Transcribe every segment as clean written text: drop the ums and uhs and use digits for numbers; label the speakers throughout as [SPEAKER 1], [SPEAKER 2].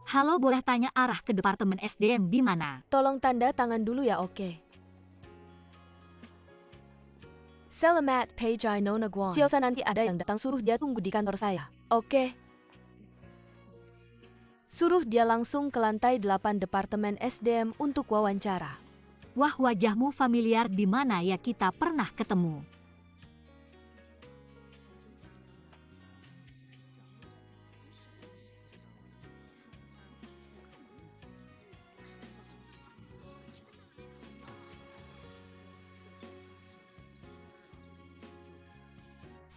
[SPEAKER 1] Halo, boleh tanya arah ke Departemen SDM di mana?
[SPEAKER 2] Tolong tanda tangan dulu ya, oke. Selamat Pejai Nona Guan. Siosa nanti ada yang datang, suruh dia tunggu di kantor saya. Oke. Suruh dia langsung ke lantai 8 Departemen SDM untuk wawancara.
[SPEAKER 1] Wah, wajahmu familiar, di mana ya kita pernah ketemu?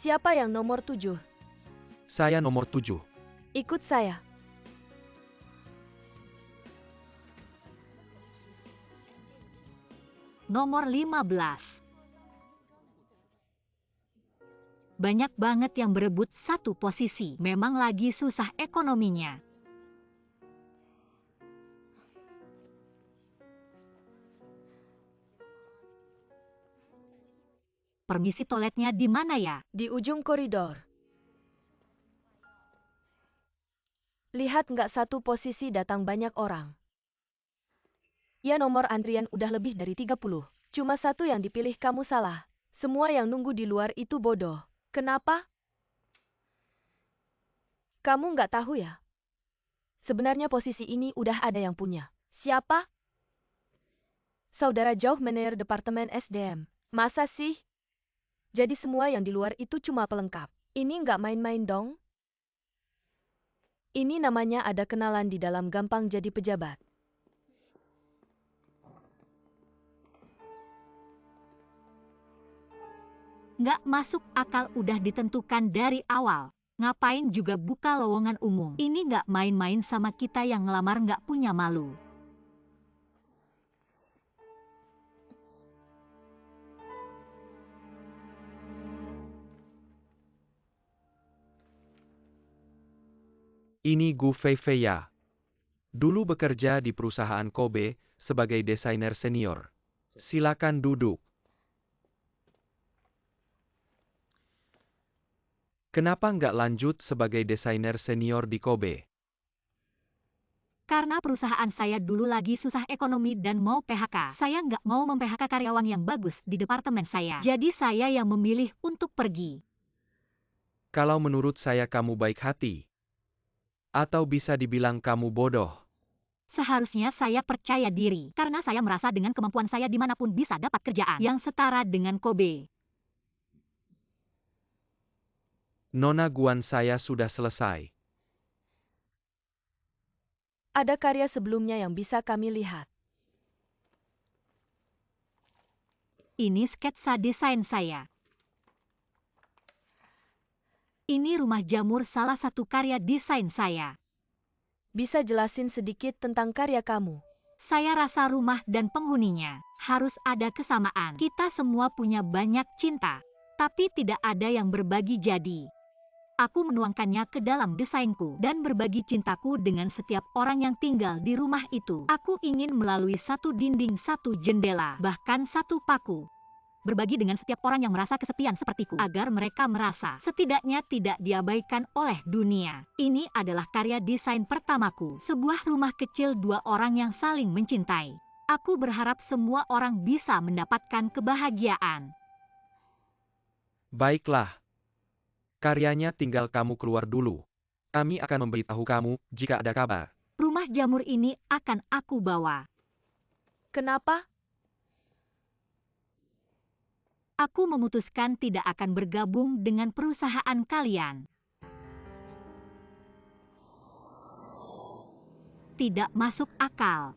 [SPEAKER 2] Siapa yang nomor 7?
[SPEAKER 3] Saya nomor 7.
[SPEAKER 2] Ikut saya.
[SPEAKER 1] Nomor 15. Banyak banget yang berebut satu posisi. Memang lagi susah ekonominya. Permisi, toiletnya di mana ya?
[SPEAKER 2] Di ujung koridor. Lihat nggak satu posisi datang banyak orang. Ya, nomor antrian udah lebih dari 30. Cuma satu yang dipilih, kamu salah. Semua yang nunggu di luar itu bodoh. Kenapa? Kamu nggak tahu ya? Sebenarnya posisi ini udah ada yang punya. Siapa? Saudara Jauh, manajer Departemen SDM. Masa sih? Jadi semua yang di luar itu cuma pelengkap. Ini nggak main-main dong. Ini namanya ada kenalan di dalam, gampang jadi pejabat.
[SPEAKER 1] Nggak masuk akal, udah ditentukan dari awal. Ngapain juga buka lowongan umum? Ini nggak main-main sama kita yang ngelamar, nggak punya malu.
[SPEAKER 3] Ini Gu Feifei ya. Dulu bekerja di perusahaan Kobe sebagai desainer senior. Silakan duduk. Kenapa nggak lanjut sebagai desainer senior di Kobe?
[SPEAKER 1] Karena perusahaan saya dulu lagi susah ekonomi dan mau PHK. Saya nggak mau mem-PHK karyawan yang bagus di departemen saya. Jadi saya yang memilih untuk pergi.
[SPEAKER 3] Kalau menurut saya kamu baik hati. Atau bisa dibilang kamu bodoh.
[SPEAKER 1] Seharusnya saya percaya diri, karena saya merasa dengan kemampuan saya dimanapun bisa dapat kerjaan yang setara dengan Kobe.
[SPEAKER 3] Nona Guan, saya sudah selesai.
[SPEAKER 2] Ada karya sebelumnya yang bisa kami lihat.
[SPEAKER 1] Ini sketsa desain saya. Ini rumah jamur, salah satu karya desain saya.
[SPEAKER 2] Bisa jelasin sedikit tentang karya kamu?
[SPEAKER 1] Saya rasa rumah dan penghuninya harus ada kesamaan. Kita semua punya banyak cinta, tapi tidak ada yang berbagi jadi. Aku menuangkannya ke dalam desainku dan berbagi cintaku dengan setiap orang yang tinggal di rumah itu. Aku ingin melalui satu dinding, satu jendela, bahkan satu paku. Berbagi dengan setiap orang yang merasa kesepian sepertiku, agar mereka merasa setidaknya tidak diabaikan oleh dunia. Ini adalah karya desain pertamaku, sebuah rumah kecil dua orang yang saling mencintai. Aku berharap semua orang bisa mendapatkan kebahagiaan.
[SPEAKER 3] Baiklah. Karyanya tinggal kamu keluar dulu. Kami akan memberitahu kamu jika ada kabar.
[SPEAKER 1] Rumah jamur ini akan aku bawa.
[SPEAKER 2] Kenapa?
[SPEAKER 1] Aku memutuskan tidak akan bergabung dengan perusahaan kalian. Tidak masuk akal.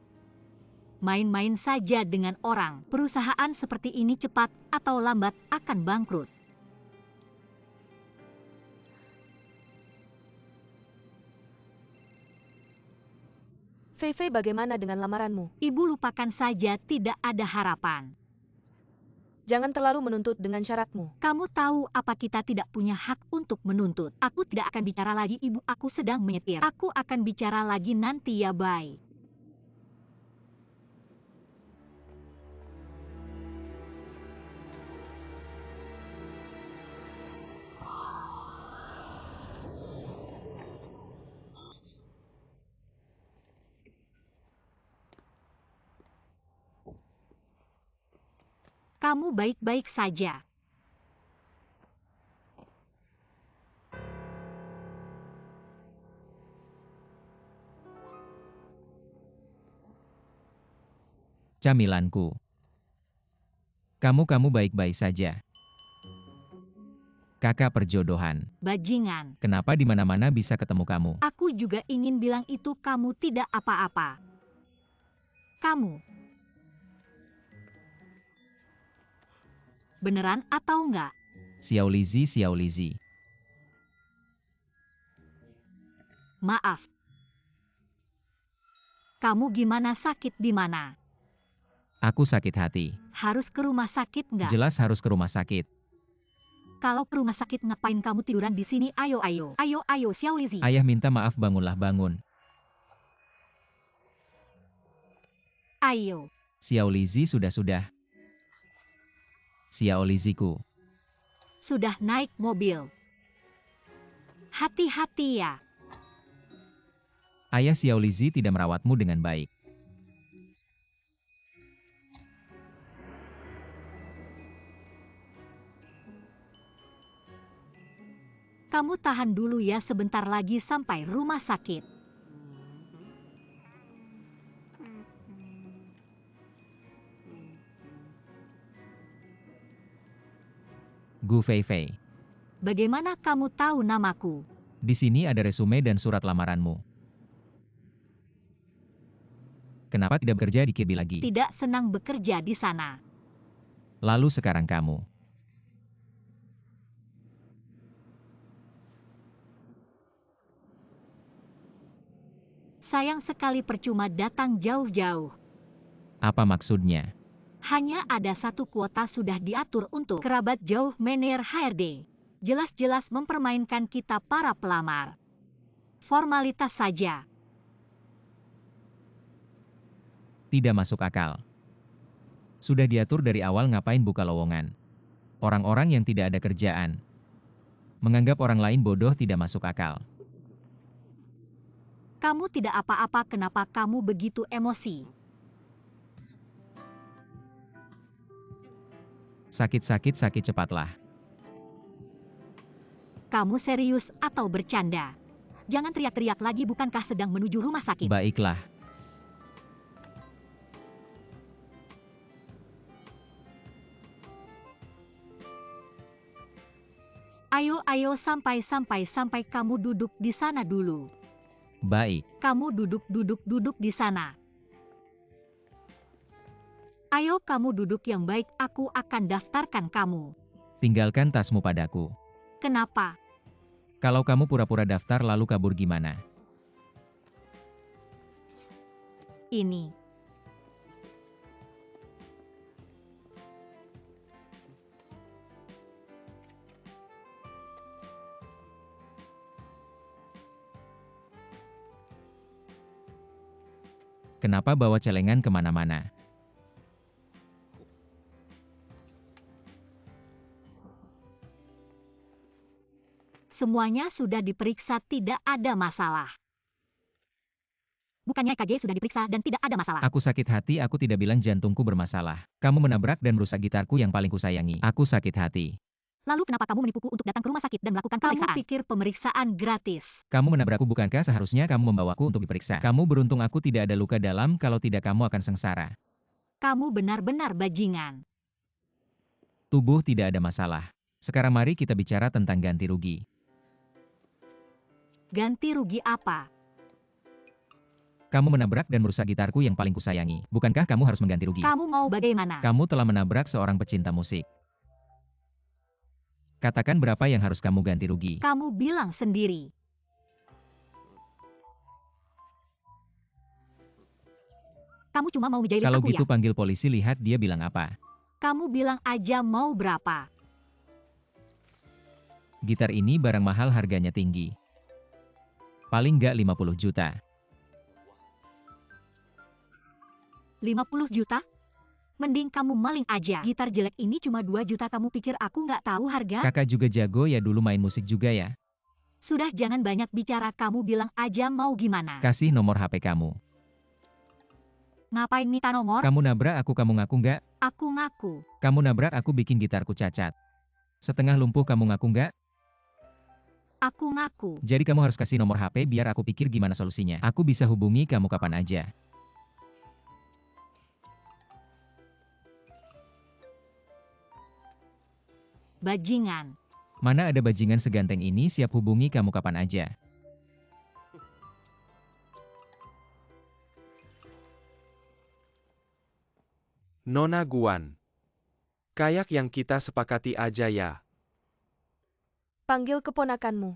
[SPEAKER 1] Main-main saja dengan orang. Perusahaan seperti ini cepat atau lambat akan bangkrut.
[SPEAKER 2] Feifei, bagaimana dengan lamaranmu?
[SPEAKER 1] Ibu lupakan saja, tidak ada harapan.
[SPEAKER 2] Jangan terlalu menuntut dengan syaratmu.
[SPEAKER 1] Kamu tahu apa, kita tidak punya hak untuk menuntut. Aku tidak akan bicara lagi, ibu, aku sedang menyetir. Aku akan bicara lagi nanti ya, bye. Kamu baik-baik saja.
[SPEAKER 4] Camilanku. Kamu baik-baik saja. Kakak perjodohan.
[SPEAKER 1] Bajingan.
[SPEAKER 4] Kenapa di mana-mana bisa ketemu kamu?
[SPEAKER 1] Aku juga ingin bilang itu kamu tidak apa-apa. Kamu. Beneran atau enggak?
[SPEAKER 4] Xiao Lizi.
[SPEAKER 1] Maaf. Kamu gimana, sakit di mana?
[SPEAKER 4] Aku sakit hati.
[SPEAKER 1] Harus ke rumah sakit enggak?
[SPEAKER 4] Jelas harus ke rumah sakit.
[SPEAKER 1] Kalau ke rumah sakit ngapain kamu tiduran di sini? Ayo, Xiao Lizi.
[SPEAKER 4] Ayah minta maaf, bangunlah, bangun.
[SPEAKER 1] Ayo.
[SPEAKER 4] Xiao Lizi, sudah. Xiao Liziku.
[SPEAKER 1] Sudah naik mobil. Hati-hati ya.
[SPEAKER 4] Ayah, Xiao Lizi tidak merawatmu dengan baik.
[SPEAKER 1] Kamu tahan dulu ya, sebentar lagi sampai rumah sakit.
[SPEAKER 4] Gu Feifei.
[SPEAKER 1] Bagaimana kamu tahu namaku?
[SPEAKER 4] Di sini ada resume dan surat lamaranmu. Kenapa tidak bekerja di KB lagi?
[SPEAKER 1] Tidak senang bekerja di sana.
[SPEAKER 4] Lalu sekarang kamu.
[SPEAKER 1] Sayang sekali, percuma datang jauh-jauh.
[SPEAKER 4] Apa maksudnya?
[SPEAKER 1] Hanya ada satu kuota sudah diatur untuk kerabat jauh Mener HRD. Jelas-jelas mempermainkan kita para pelamar. Formalitas saja.
[SPEAKER 4] Tidak masuk akal. Sudah diatur dari awal, ngapain buka lowongan? Orang-orang yang tidak ada kerjaan. Menganggap orang lain bodoh tidak masuk akal.
[SPEAKER 1] Kamu tidak apa-apa, kenapa kamu begitu emosi?
[SPEAKER 4] Sakit cepatlah.
[SPEAKER 1] Kamu serius atau bercanda? Jangan teriak-teriak lagi, bukankah sedang menuju rumah sakit?
[SPEAKER 4] Baiklah.
[SPEAKER 1] Ayo, sampai kamu duduk di sana dulu.
[SPEAKER 4] Baik.
[SPEAKER 1] Kamu duduk di sana. Ayo kamu duduk yang baik, aku akan daftarkan kamu.
[SPEAKER 4] Tinggalkan tasmu padaku.
[SPEAKER 1] Kenapa?
[SPEAKER 4] Kalau kamu pura-pura daftar lalu kabur gimana?
[SPEAKER 1] Ini.
[SPEAKER 4] Kenapa bawa celengan kemana-mana?
[SPEAKER 1] Semuanya sudah diperiksa, tidak ada masalah. Bukannya EKG sudah diperiksa dan tidak ada masalah.
[SPEAKER 4] Aku sakit hati, aku tidak bilang jantungku bermasalah. Kamu menabrak dan merusak gitarku yang paling kusayangi. Aku sakit hati.
[SPEAKER 1] Lalu kenapa kamu menipuku untuk datang ke rumah sakit dan melakukan pemeriksaan? Kamu pikir pemeriksaan gratis?
[SPEAKER 4] Kamu menabrakku, bukankah seharusnya kamu membawaku untuk diperiksa? Kamu beruntung aku tidak ada luka dalam, kalau tidak kamu akan sengsara.
[SPEAKER 1] Kamu benar-benar bajingan.
[SPEAKER 4] Tubuh tidak ada masalah. Sekarang mari kita bicara tentang ganti rugi.
[SPEAKER 1] Ganti rugi apa?
[SPEAKER 4] Kamu menabrak dan merusak gitarku yang paling kusayangi. Bukankah kamu harus mengganti rugi?
[SPEAKER 1] Kamu mau bagaimana?
[SPEAKER 4] Kamu telah menabrak seorang pecinta musik. Katakan berapa yang harus kamu ganti rugi.
[SPEAKER 1] Kamu bilang sendiri. Kamu cuma mau menjahilin
[SPEAKER 4] Kalau
[SPEAKER 1] aku
[SPEAKER 4] gitu
[SPEAKER 1] ya?
[SPEAKER 4] panggil polisi, lihat dia bilang apa.
[SPEAKER 1] Kamu bilang aja mau berapa?
[SPEAKER 4] Gitar ini barang mahal, harganya tinggi. Paling nggak 50 juta.
[SPEAKER 1] 50 juta? Mending kamu maling aja. Gitar jelek ini cuma 2 juta, kamu pikir aku nggak tahu harga?
[SPEAKER 4] Kakak juga jago ya, dulu main musik juga ya.
[SPEAKER 1] Sudah, jangan banyak bicara, kamu bilang aja mau gimana.
[SPEAKER 4] Kasih nomor HP kamu.
[SPEAKER 1] Ngapain minta nomor?
[SPEAKER 4] Kamu nabrak aku, kamu ngaku nggak?
[SPEAKER 1] Aku ngaku.
[SPEAKER 4] Kamu nabrak aku bikin gitarku cacat. Setengah lumpuh, kamu ngaku nggak?
[SPEAKER 1] Aku ngaku.
[SPEAKER 4] Jadi kamu harus kasih nomor HP biar aku pikir gimana solusinya. Aku bisa hubungi kamu kapan aja.
[SPEAKER 1] Bajingan.
[SPEAKER 4] Mana ada bajingan seganteng ini, siap hubungi kamu kapan aja.
[SPEAKER 3] Nona Guan. Kayak yang kita sepakati aja ya.
[SPEAKER 2] Panggil keponakanmu.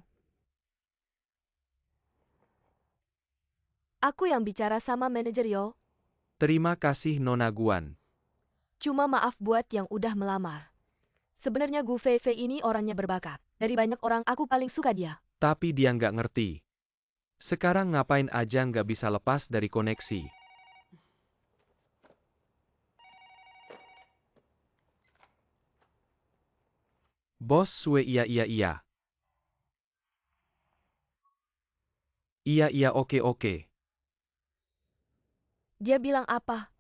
[SPEAKER 2] Aku yang bicara sama manajer yo.
[SPEAKER 3] Terima kasih Nona Guan.
[SPEAKER 2] Cuma maaf buat yang udah melamar. Sebenarnya Gu Feifei ini orangnya berbakat. Dari banyak orang aku paling suka dia.
[SPEAKER 3] Tapi dia nggak ngerti. Sekarang ngapain aja nggak bisa lepas dari koneksi. Bos Sue iya. Iya oke.
[SPEAKER 2] Dia bilang apa?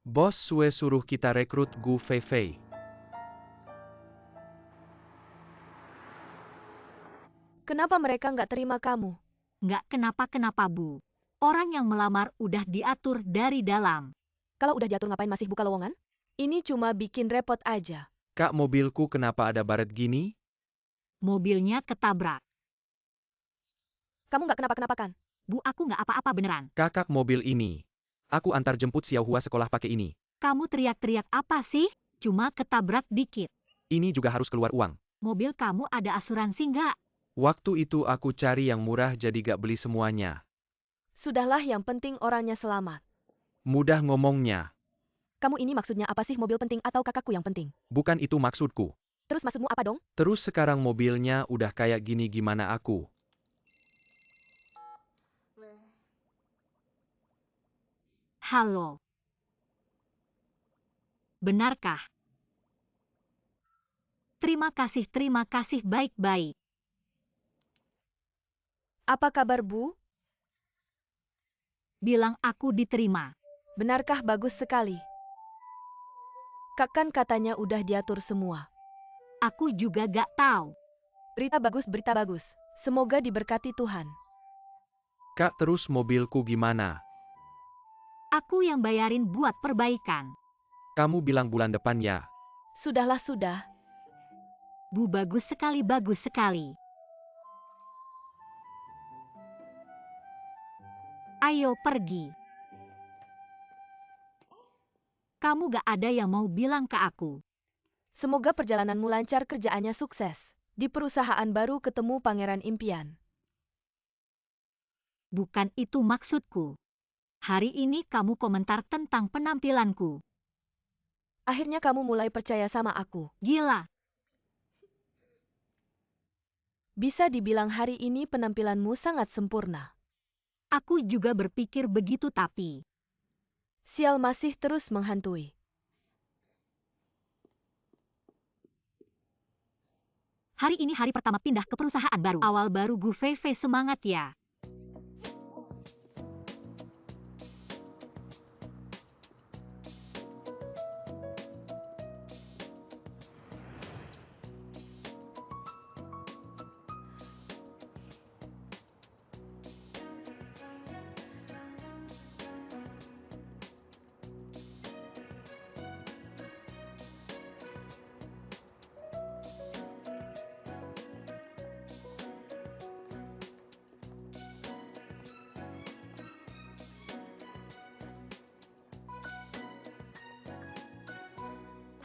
[SPEAKER 3] Bos Sue suruh kita rekrut Gu Feifei.
[SPEAKER 2] Kenapa mereka nggak terima kamu?
[SPEAKER 1] Nggak kenapa-kenapa, Bu. Orang yang melamar udah diatur dari dalam.
[SPEAKER 2] Kalau udah diatur ngapain masih buka lowongan? Ini cuma bikin repot aja.
[SPEAKER 3] Kak, mobilku kenapa ada baret gini?
[SPEAKER 1] Mobilnya ketabrak.
[SPEAKER 2] Kamu nggak kenapa-kenapa kan?
[SPEAKER 1] Bu, aku nggak apa-apa beneran.
[SPEAKER 3] Kakak, mobil ini. Aku antar jemput Xiaohua sekolah pakai ini.
[SPEAKER 1] Kamu teriak-teriak apa sih? Cuma ketabrak dikit.
[SPEAKER 3] Ini juga harus keluar uang.
[SPEAKER 1] Mobil kamu ada asuransi nggak?
[SPEAKER 3] Waktu itu aku cari yang murah jadi gak beli semuanya.
[SPEAKER 2] Sudahlah, yang penting orangnya selamat.
[SPEAKER 3] Mudah ngomongnya.
[SPEAKER 2] Kamu ini maksudnya apa sih, mobil penting atau kakakku yang penting?
[SPEAKER 3] Bukan itu maksudku.
[SPEAKER 2] Terus maksudmu apa dong?
[SPEAKER 3] Terus sekarang mobilnya udah kayak gini, gimana aku?
[SPEAKER 1] Halo. Benarkah? Terima kasih baik-baik.
[SPEAKER 2] Apa kabar, Bu?
[SPEAKER 1] Bilang aku diterima.
[SPEAKER 2] Benarkah? Bagus sekali. Kak kan katanya udah diatur semua.
[SPEAKER 1] Aku juga gak tahu.
[SPEAKER 2] Berita bagus. Semoga diberkati Tuhan.
[SPEAKER 3] Kak, terus mobilku gimana?
[SPEAKER 1] Aku yang bayarin buat perbaikan.
[SPEAKER 3] Kamu bilang bulan depan ya?
[SPEAKER 2] Sudahlah, sudah.
[SPEAKER 1] Bu, bagus sekali. Ayo pergi. Kamu gak ada yang mau bilang ke aku.
[SPEAKER 2] Semoga perjalananmu lancar, kerjaannya sukses. Di perusahaan baru ketemu pangeran impian.
[SPEAKER 1] Bukan itu maksudku. Hari ini kamu komentar tentang penampilanku.
[SPEAKER 2] Akhirnya kamu mulai percaya sama aku.
[SPEAKER 1] Gila.
[SPEAKER 2] Bisa dibilang hari ini penampilanmu sangat sempurna.
[SPEAKER 1] Aku juga berpikir begitu, tapi
[SPEAKER 2] Sial masih terus menghantui.
[SPEAKER 1] hari ini hari pertama pindah ke perusahaan baru. Awal baru, Gu Feifei, semangat ya.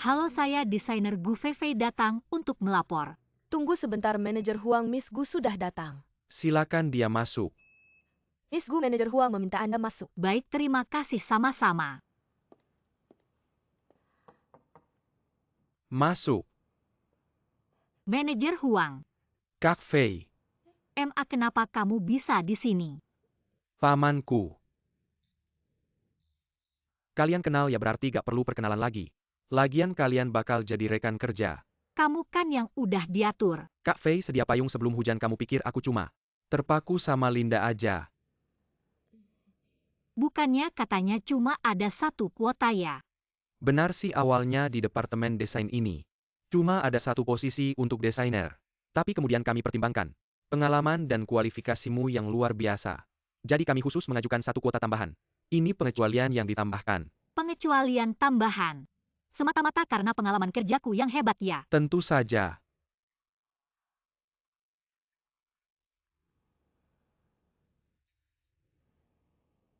[SPEAKER 1] Halo, saya desainer Gu Feifei datang untuk melapor.
[SPEAKER 2] Tunggu sebentar, manajer Huang. Miss Gu sudah datang.
[SPEAKER 3] Silakan dia masuk.
[SPEAKER 2] Miss Gu, manajer Huang meminta Anda masuk.
[SPEAKER 1] Baik, terima kasih, sama-sama.
[SPEAKER 3] Masuk.
[SPEAKER 1] Manajer Huang.
[SPEAKER 3] Kak Fei.
[SPEAKER 1] MA, kenapa kamu bisa di sini?
[SPEAKER 3] Pamanku. Kalian kenal ya, berarti gak perlu perkenalan lagi. Lagian kalian bakal jadi rekan kerja.
[SPEAKER 1] Kamu kan yang udah diatur.
[SPEAKER 3] Kak Fei, sedia payung sebelum hujan. Kamu pikir aku cuma terpaku sama Linda aja?
[SPEAKER 1] Bukannya katanya cuma ada satu kuota ya?
[SPEAKER 3] Benar sih awalnya di departemen desain ini. Cuma ada satu posisi untuk desainer. Tapi kemudian kami pertimbangkan pengalaman dan kualifikasimu yang luar biasa. Jadi kami khusus mengajukan satu kuota tambahan. Ini pengecualian yang ditambahkan.
[SPEAKER 1] Pengecualian tambahan. Semata-mata karena pengalaman kerjaku yang hebat ya.
[SPEAKER 3] Tentu saja.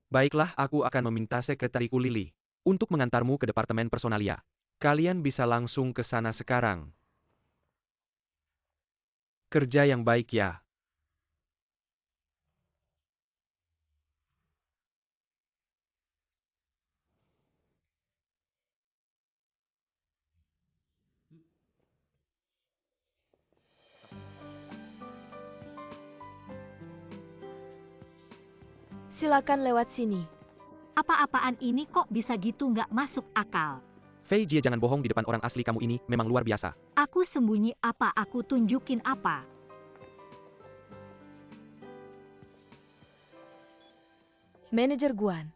[SPEAKER 3] Baiklah, aku akan meminta sekretariku Lily untuk mengantarmu ke departemen personalia. Kalian bisa langsung ke sana sekarang. Kerja yang baik ya.
[SPEAKER 2] Silakan lewat sini.
[SPEAKER 1] Apa-apaan ini kok bisa gitu nggak masuk akal?
[SPEAKER 3] Fei Jie, jangan bohong di depan orang asli, kamu ini memang luar biasa.
[SPEAKER 1] Aku sembunyi apa, aku tunjukin apa?
[SPEAKER 2] Manajer Guan.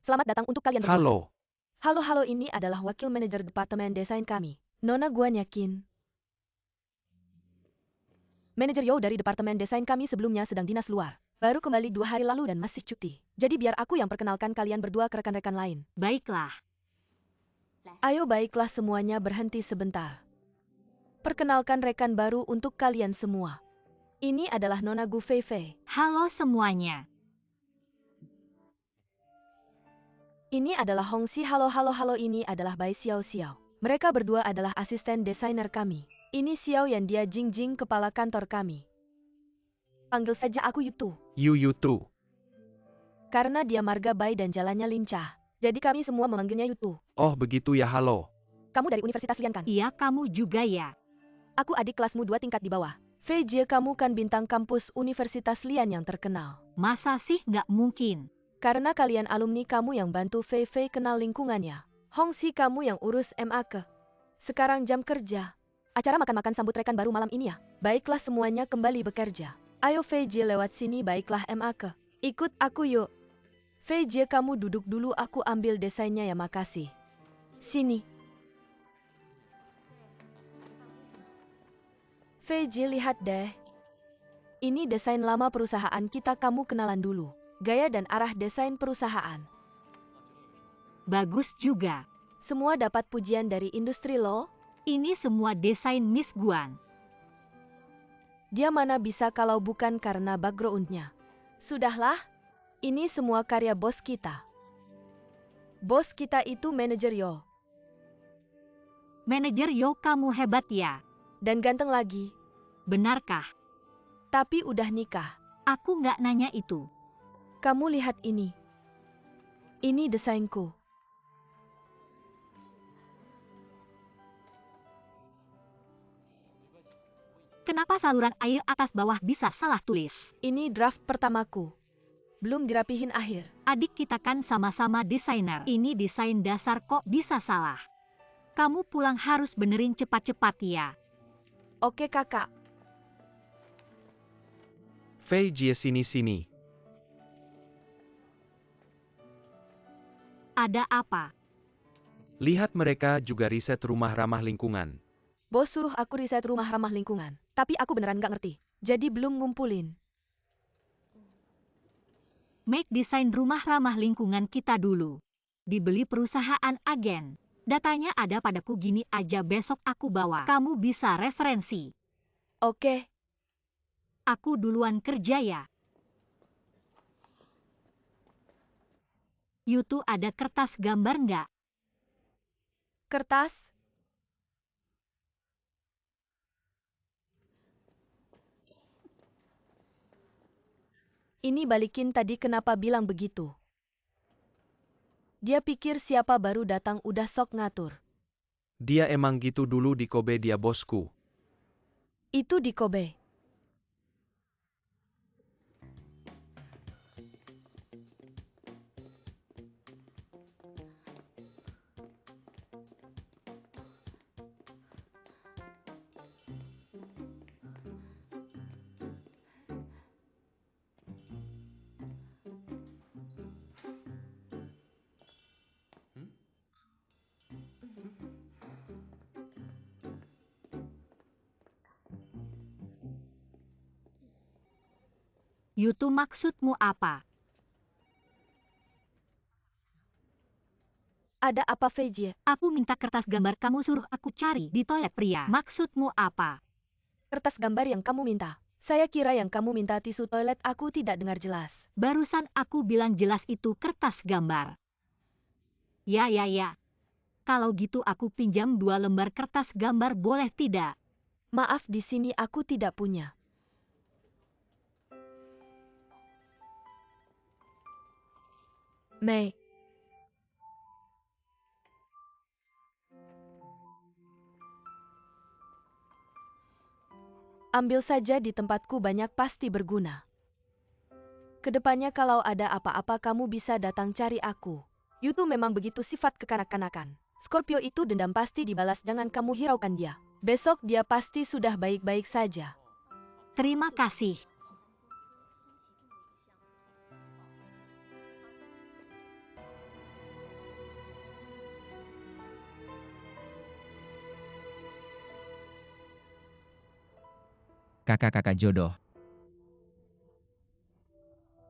[SPEAKER 2] Selamat datang untuk kalian berdua.
[SPEAKER 3] Halo.
[SPEAKER 2] Halo, ini adalah wakil manajer departemen desain kami. Nona Guan yakin. Manajer Yo dari departemen desain kami sebelumnya sedang dinas luar. Baru kembali 2 hari lalu dan masih cuti. Jadi biar aku yang perkenalkan kalian berdua ke rekan-rekan lain.
[SPEAKER 1] Baiklah.
[SPEAKER 2] Ayo baiklah semuanya berhenti sebentar. Perkenalkan rekan baru untuk kalian semua. Ini adalah Nona Gu Fei Fei.
[SPEAKER 1] Halo semuanya.
[SPEAKER 2] Ini adalah Hong Si. Halo ini adalah Bai Xiao Xiao. Mereka berdua adalah asisten desainer kami. Ini Xiao yang dia Jing Jing, kepala kantor kami. Panggil saja aku Yutu.
[SPEAKER 3] Yutu.
[SPEAKER 2] Karena dia marga Bai dan jalannya lincah. Jadi kami semua memanggilnya Yutu.
[SPEAKER 3] Oh begitu ya, halo.
[SPEAKER 2] Kamu dari Universitas Lian kan?
[SPEAKER 1] Iya, kamu juga ya.
[SPEAKER 2] Aku adik kelasmu 2 tingkat di bawah. Fei Jie, kamu kan bintang kampus Universitas Lian yang terkenal.
[SPEAKER 1] Masa sih nggak mungkin?
[SPEAKER 2] Karena kalian alumni, kamu yang bantu Fei Fei kenal lingkungannya. Hong Si, kamu yang urus MAK. Sekarang jam kerja. Acara makan-makan sambut rekan baru malam ini ya. Baiklah semuanya kembali bekerja. Ayo Fei Jie lewat sini, baiklah MAK. Ikut aku yuk. Fei Jie, kamu duduk dulu, aku ambil desainnya ya, makasih. Sini. Fei Jie, lihat deh. Ini desain lama perusahaan kita, kamu kenalan dulu. Gaya dan arah desain perusahaan.
[SPEAKER 1] Bagus juga.
[SPEAKER 2] Semua dapat pujian dari industri loh.
[SPEAKER 1] Ini semua desain Miss Guan.
[SPEAKER 2] Dia mana bisa kalau bukan karena background-nya. Sudahlah, ini semua karya bos kita. Bos kita itu manajer Yo.
[SPEAKER 1] Manajer Yo, kamu hebat ya.
[SPEAKER 2] Dan ganteng lagi.
[SPEAKER 1] Benarkah?
[SPEAKER 2] Tapi udah nikah.
[SPEAKER 1] Aku nggak nanya itu.
[SPEAKER 2] Kamu lihat ini. Ini desainku.
[SPEAKER 1] Kenapa saluran air atas bawah bisa salah tulis?
[SPEAKER 2] Ini draft pertamaku. Belum dirapihin akhir.
[SPEAKER 1] Adik kita kan sama-sama desainer. Ini desain dasar kok bisa salah? Kamu pulang harus benerin cepat-cepat ya.
[SPEAKER 2] Oke kakak.
[SPEAKER 3] Fei Jie, sini.
[SPEAKER 1] Ada apa?
[SPEAKER 3] Lihat, mereka juga riset rumah ramah lingkungan.
[SPEAKER 2] Bos suruh aku riset rumah ramah lingkungan. Tapi aku beneran gak ngerti. Jadi belum ngumpulin.
[SPEAKER 1] Make desain rumah ramah lingkungan kita dulu. Dibeli perusahaan agen. Datanya ada padaku, gini aja besok aku bawa. Kamu bisa referensi.
[SPEAKER 2] Oke.
[SPEAKER 1] Aku duluan kerja ya. Yutu, ada kertas gambar nggak?
[SPEAKER 2] Kertas. Ini balikin tadi kenapa bilang begitu? Dia pikir siapa baru datang udah sok ngatur.
[SPEAKER 3] Dia emang gitu dulu di Kobe, dia bosku.
[SPEAKER 2] Itu di Kobe.
[SPEAKER 1] Yutu, maksudmu apa?
[SPEAKER 2] Ada apa, Feijie?
[SPEAKER 1] Aku minta kertas gambar kamu suruh aku cari di toilet pria. Maksudmu apa?
[SPEAKER 2] Kertas gambar yang kamu minta. Saya kira yang kamu minta tisu toilet, aku tidak dengar jelas.
[SPEAKER 1] Barusan aku bilang jelas itu kertas gambar. Ya. Kalau gitu aku pinjam 2 lembar kertas gambar boleh tidak?
[SPEAKER 2] Maaf, di sini aku tidak punya. Mei. Ambil saja, di tempatku banyak, pasti berguna. Kedepannya kalau ada apa-apa kamu bisa datang cari aku. Yutu memang begitu sifat kekanak-kanakan. Scorpio itu dendam pasti dibalas, jangan kamu hiraukan dia. Besok dia pasti sudah baik-baik saja.
[SPEAKER 1] Terima kasih.
[SPEAKER 4] Kakak-kakak jodoh.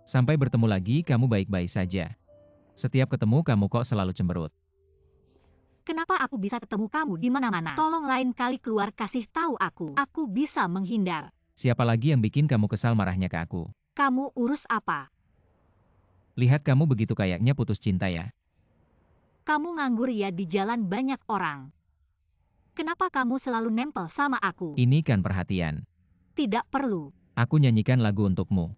[SPEAKER 4] Sampai bertemu lagi, kamu baik-baik saja. Setiap ketemu kamu kok selalu cemberut.
[SPEAKER 1] Kenapa aku bisa ketemu kamu di mana-mana? Tolong lain kali keluar kasih tahu aku. Aku bisa menghindar.
[SPEAKER 4] Siapa lagi yang bikin kamu kesal marahnya ke aku?
[SPEAKER 1] Kamu urus apa?
[SPEAKER 4] Lihat kamu begitu kayaknya putus cinta ya.
[SPEAKER 1] Kamu nganggur ya, di jalan banyak orang. Kenapa kamu selalu nempel sama aku?
[SPEAKER 4] Ini kan perhatian.
[SPEAKER 1] Tidak perlu.
[SPEAKER 4] Aku nyanyikan lagu untukmu.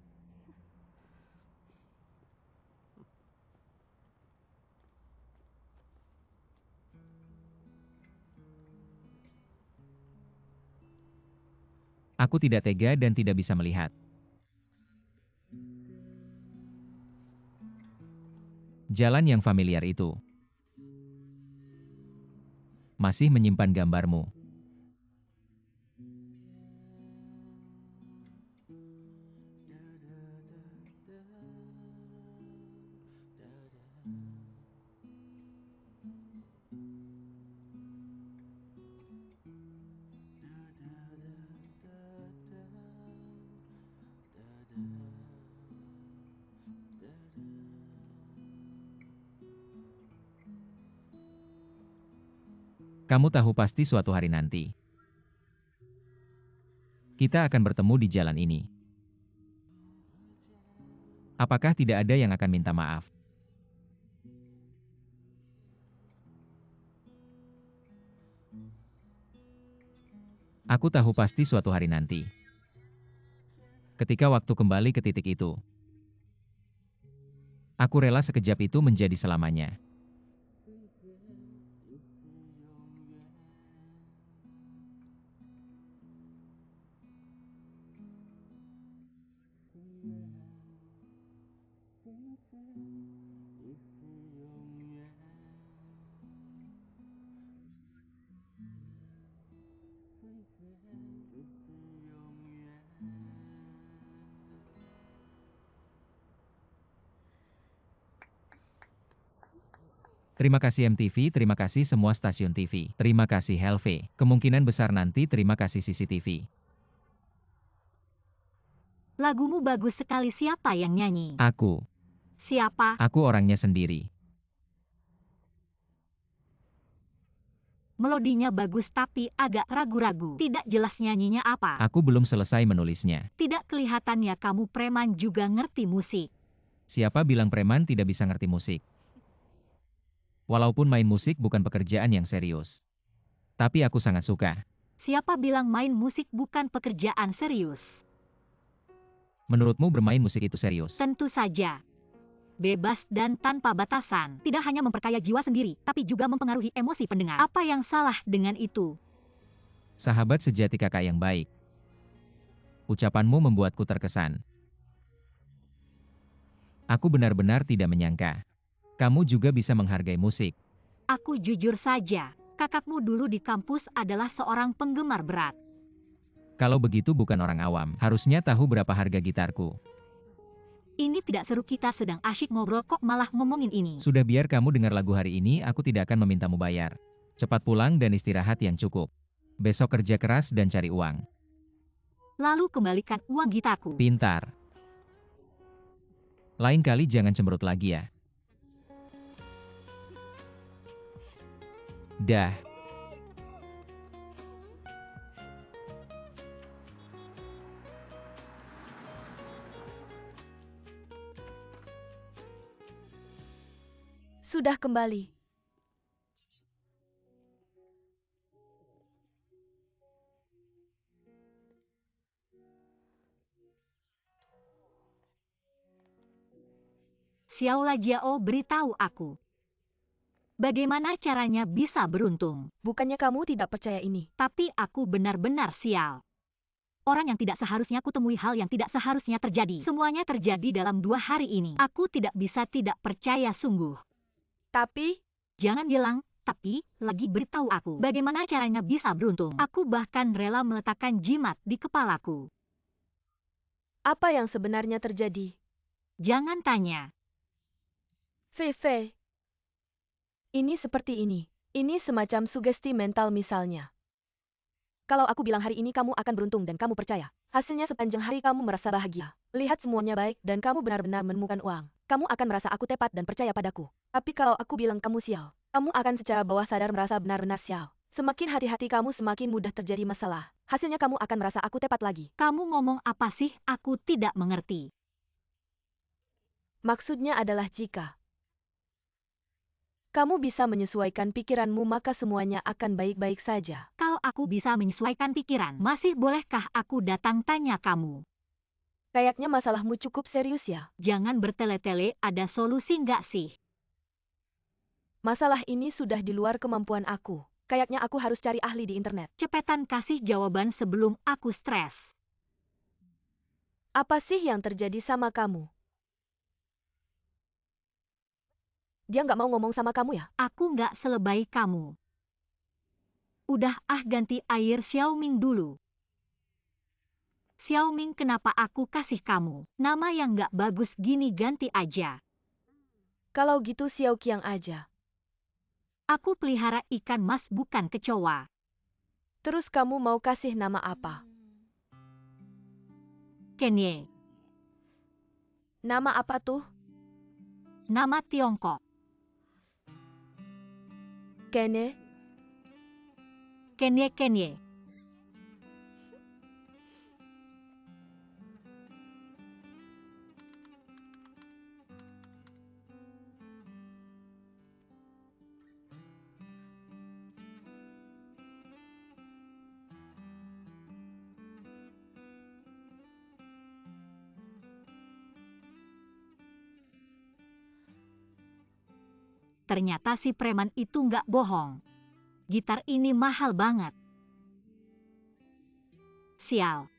[SPEAKER 4] Aku tidak tega dan tidak bisa melihat. Jalan yang familiar itu. Masih menyimpan gambarmu. Kamu tahu pasti suatu hari nanti kita akan bertemu di jalan ini. Apakah tidak ada yang akan minta maaf? Aku tahu pasti suatu hari nanti. Ketika waktu kembali ke titik itu, aku rela sekejap itu menjadi selamanya. Terima kasih MTV, terima kasih semua stasiun TV, terima kasih Helve, kemungkinan besar nanti terima kasih CCTV.
[SPEAKER 1] Lagumu bagus sekali, siapa yang nyanyi?
[SPEAKER 4] Aku.
[SPEAKER 1] Siapa?
[SPEAKER 4] Aku orangnya sendiri.
[SPEAKER 1] Melodinya bagus tapi agak ragu-ragu. Tidak jelas nyanyinya apa.
[SPEAKER 4] Aku belum selesai menulisnya.
[SPEAKER 1] Tidak kelihatan ya kamu preman juga ngerti musik.
[SPEAKER 4] Siapa bilang preman tidak bisa ngerti musik? Walaupun main musik bukan pekerjaan yang serius. Tapi aku sangat suka.
[SPEAKER 1] Siapa bilang main musik bukan pekerjaan serius?
[SPEAKER 4] Menurutmu bermain musik itu serius?
[SPEAKER 1] Tentu saja. Bebas dan tanpa batasan. Tidak hanya memperkaya jiwa sendiri, tapi juga mempengaruhi emosi pendengar. Apa yang salah dengan itu?
[SPEAKER 4] Sahabat sejati, kakak yang baik. Ucapanmu membuatku terkesan. Aku benar-benar tidak menyangka. Kamu juga bisa menghargai musik.
[SPEAKER 1] Aku jujur saja, kakakmu dulu di kampus adalah seorang penggemar berat.
[SPEAKER 4] Kalau begitu bukan orang awam, harusnya tahu berapa harga gitarku.
[SPEAKER 1] Ini tidak seru, kita sedang asyik ngobrol kok malah ngomongin ini.
[SPEAKER 4] Sudah, biar kamu dengar lagu hari ini, aku tidak akan memintamu bayar. Cepat pulang dan istirahat yang cukup. Besok kerja keras dan cari uang.
[SPEAKER 1] Lalu kembalikan uang gitarku.
[SPEAKER 4] Pintar. Lain kali jangan cemberut lagi ya. Dah.
[SPEAKER 2] Sudah kembali.
[SPEAKER 1] Xiao Lajiao beritahu aku. Bagaimana caranya bisa beruntung?
[SPEAKER 2] Bukannya kamu tidak percaya ini?
[SPEAKER 1] Tapi aku benar-benar sial. Orang yang tidak seharusnya kutemui, hal yang tidak seharusnya terjadi. Semuanya terjadi dalam 2 hari ini. Aku tidak bisa tidak percaya sungguh.
[SPEAKER 2] Tapi,
[SPEAKER 1] Jangan bilang, tapi, lagi beritahu aku. Bagaimana caranya bisa beruntung? Aku bahkan rela meletakkan jimat di kepalaku.
[SPEAKER 2] apa yang sebenarnya terjadi?
[SPEAKER 1] Jangan tanya.
[SPEAKER 2] Fei. Ini seperti ini. Ini semacam sugesti mental misalnya. Kalau aku bilang hari ini kamu akan beruntung dan kamu percaya. Hasilnya sepanjang hari kamu merasa bahagia. Lihat semuanya baik dan kamu benar-benar menemukan uang. Kamu akan merasa aku tepat dan percaya padaku. Tapi kalau aku bilang kamu sial, kamu akan secara bawah sadar merasa benar-benar sial. Semakin hati-hati kamu semakin mudah terjadi masalah. Hasilnya kamu akan merasa aku tepat lagi.
[SPEAKER 1] Kamu ngomong apa sih? Aku tidak mengerti.
[SPEAKER 2] Maksudnya adalah jika kamu bisa menyesuaikan pikiranmu maka semuanya akan baik-baik saja.
[SPEAKER 1] Kalau aku bisa menyesuaikan pikiran, masih bolehkah aku datang tanya kamu?
[SPEAKER 2] Kayaknya masalahmu cukup serius ya.
[SPEAKER 1] Jangan bertele-tele, ada solusi nggak sih?
[SPEAKER 2] Masalah ini sudah di luar kemampuan aku. Kayaknya aku harus cari ahli di internet.
[SPEAKER 1] Cepetan kasih jawaban sebelum aku stres.
[SPEAKER 2] Apa sih yang terjadi sama kamu? Dia nggak mau ngomong sama kamu ya?
[SPEAKER 1] Aku nggak selebay kamu. Udah ganti air Xiaoming dulu. Xiaoming, kenapa aku kasih kamu nama yang nggak bagus gini? Ganti aja.
[SPEAKER 2] Kalau gitu Xiao Qiang aja.
[SPEAKER 1] Aku pelihara ikan mas bukan kecoa.
[SPEAKER 2] Terus kamu mau kasih nama apa?
[SPEAKER 1] Kenye.
[SPEAKER 2] Nama apa tuh?
[SPEAKER 1] Nama Tiongkok.
[SPEAKER 2] Kenye?
[SPEAKER 1] Kenye. Ternyata si preman itu nggak bohong. Gitar ini mahal banget. Sial.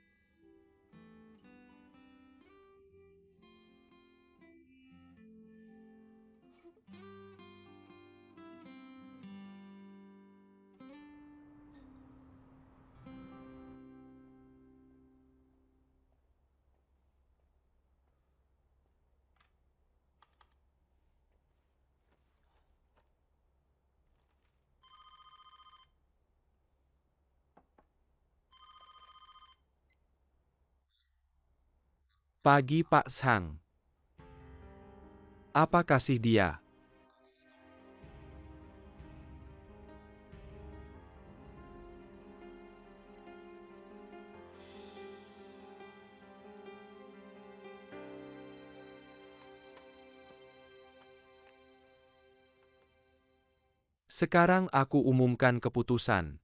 [SPEAKER 3] Pagi Pak Sang. Apa kasih dia? Sekarang aku umumkan keputusan.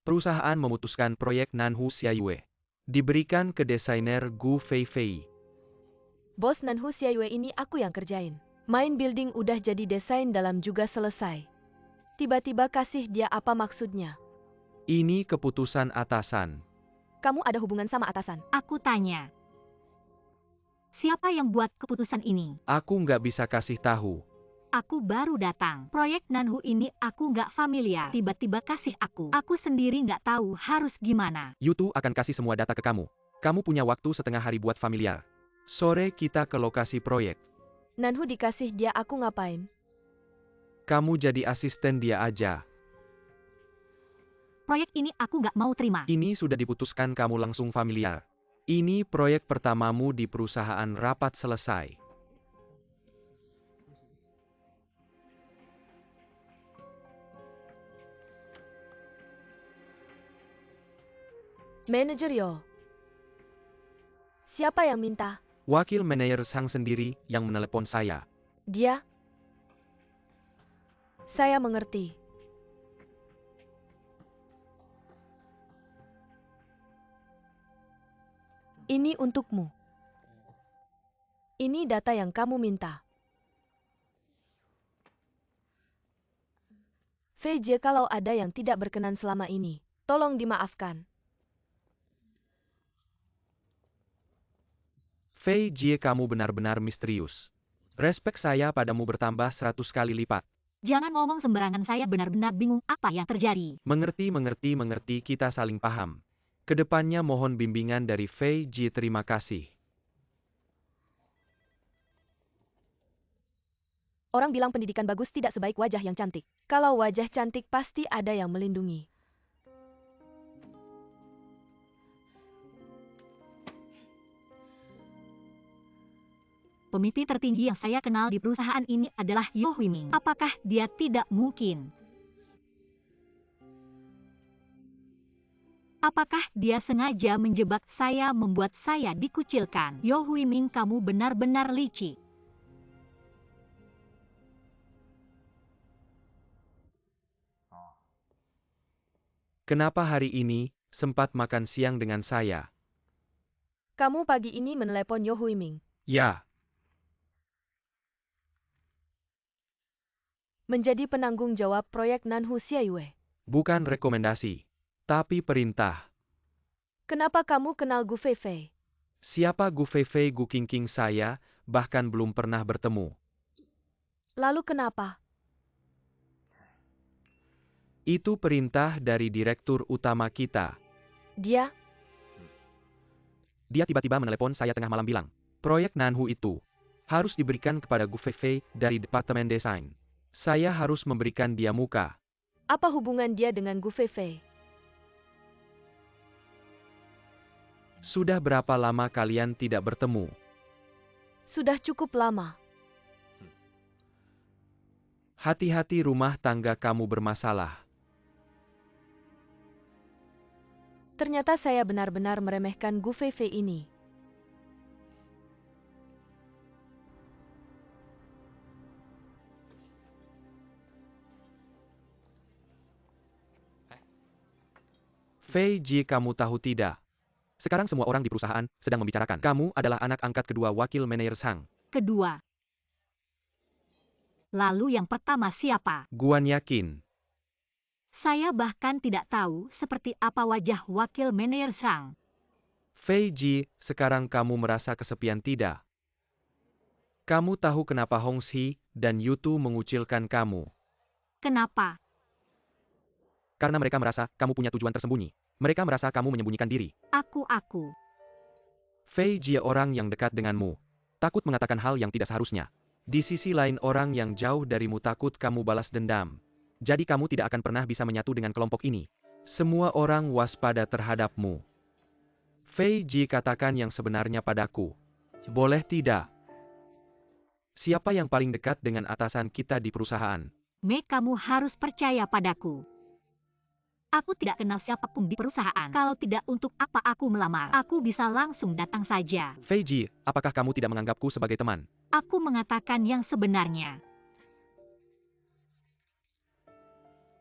[SPEAKER 3] Perusahaan memutuskan proyek Nanhu Xiaiyue. Diberikan ke desainer Gu Feifei.
[SPEAKER 2] Bos Nanhu Xiaiyue ini aku yang kerjain. Main building udah jadi desain dalam juga selesai. Tiba-tiba kasih dia apa maksudnya?
[SPEAKER 3] Ini keputusan atasan.
[SPEAKER 2] Kamu ada hubungan sama atasan?
[SPEAKER 1] Aku tanya. Siapa yang buat keputusan ini?
[SPEAKER 3] Aku nggak bisa kasih tahu.
[SPEAKER 1] Aku baru datang. Proyek Nanhu ini aku nggak familiar. Tiba-tiba kasih aku. Aku sendiri nggak tahu harus gimana.
[SPEAKER 3] Yutu akan kasih semua data ke kamu. Kamu punya waktu setengah hari buat familiar. Sore kita ke lokasi proyek.
[SPEAKER 2] Nanhu dikasih dia aku ngapain?
[SPEAKER 3] Kamu jadi asisten dia aja.
[SPEAKER 1] Proyek ini aku nggak mau terima.
[SPEAKER 3] Ini sudah diputuskan kamu langsung familiar. Ini proyek pertamamu di perusahaan rapat selesai.
[SPEAKER 2] Manajer Yo. Siapa yang minta?
[SPEAKER 3] Wakil manajer Sang sendiri yang menelepon saya.
[SPEAKER 2] Dia? Saya mengerti. Ini untukmu. Ini data yang kamu minta. VJ, kalau ada yang tidak berkenan selama ini, tolong dimaafkan.
[SPEAKER 3] Fei Jie, kamu benar-benar misterius. Respek saya padamu bertambah 100 kali lipat.
[SPEAKER 1] Jangan ngomong sembarangan, saya benar-benar bingung apa yang terjadi.
[SPEAKER 3] Mengerti, kita saling paham. Kedepannya mohon bimbingan dari Fei Jie, terima kasih.
[SPEAKER 2] Orang bilang pendidikan bagus tidak sebaik wajah yang cantik. Kalau wajah cantik pasti ada yang melindungi.
[SPEAKER 1] Pemimpin tertinggi yang saya kenal di perusahaan ini adalah Yo Huiming. Apakah dia tidak mungkin? Apakah dia sengaja menjebak saya, membuat saya dikucilkan? Yo Huiming, kamu benar-benar licik.
[SPEAKER 3] Kenapa hari ini sempat makan siang dengan saya?
[SPEAKER 2] Kamu pagi ini menelepon Yo Huiming.
[SPEAKER 3] Ya,
[SPEAKER 2] Menjadi penanggung jawab proyek Nanhu Xiayue.
[SPEAKER 3] bukan rekomendasi, tapi perintah.
[SPEAKER 2] Kenapa kamu kenal Gu Feifei?
[SPEAKER 3] Siapa Gu Feifei? Gu Qingqing saya bahkan belum pernah bertemu.
[SPEAKER 2] Lalu kenapa?
[SPEAKER 3] Itu perintah dari direktur utama kita.
[SPEAKER 2] Dia?
[SPEAKER 3] Dia tiba-tiba menelepon saya tengah malam bilang, proyek Nanhu itu harus diberikan kepada Gu Feifei dari Departemen Desain. Saya harus memberikan dia muka.
[SPEAKER 2] Apa hubungan dia dengan Gu Feifei?
[SPEAKER 3] Sudah berapa lama kalian tidak bertemu?
[SPEAKER 2] Sudah cukup lama.
[SPEAKER 3] Hati-hati, rumah tangga kamu bermasalah.
[SPEAKER 2] Ternyata saya benar-benar meremehkan Gu Feifei ini.
[SPEAKER 3] Fei Jie, kamu tahu tidak? Sekarang semua orang di perusahaan sedang membicarakan. Kamu adalah anak angkat kedua wakil manajer Sang.
[SPEAKER 1] Kedua. Lalu yang pertama siapa?
[SPEAKER 3] Guan yakin.
[SPEAKER 1] Saya bahkan tidak tahu seperti apa wajah wakil manajer Sang.
[SPEAKER 3] Fei Jie, sekarang kamu merasa kesepian tidak? Kamu tahu kenapa Hong Xi dan Yutu mengucilkan kamu?
[SPEAKER 1] Kenapa?
[SPEAKER 3] Karena mereka merasa kamu punya tujuan tersembunyi. Mereka merasa kamu menyembunyikan diri.
[SPEAKER 1] Aku.
[SPEAKER 3] Fei Jie, orang yang dekat denganmu takut mengatakan hal yang tidak seharusnya. Di sisi lain, orang yang jauh darimu takut kamu balas dendam. Jadi kamu tidak akan pernah bisa menyatu dengan kelompok ini. Semua orang waspada terhadapmu. Fei Jie, katakan yang sebenarnya padaku. Boleh tidak? Siapa yang paling dekat dengan atasan kita di perusahaan?
[SPEAKER 1] Mei, kamu harus percaya padaku. Aku tidak kenal siapapun di perusahaan. Kalau tidak, untuk apa aku melamar? Aku bisa langsung datang saja.
[SPEAKER 3] Fei Jie, apakah kamu tidak menganggapku sebagai teman?
[SPEAKER 1] Aku mengatakan yang sebenarnya.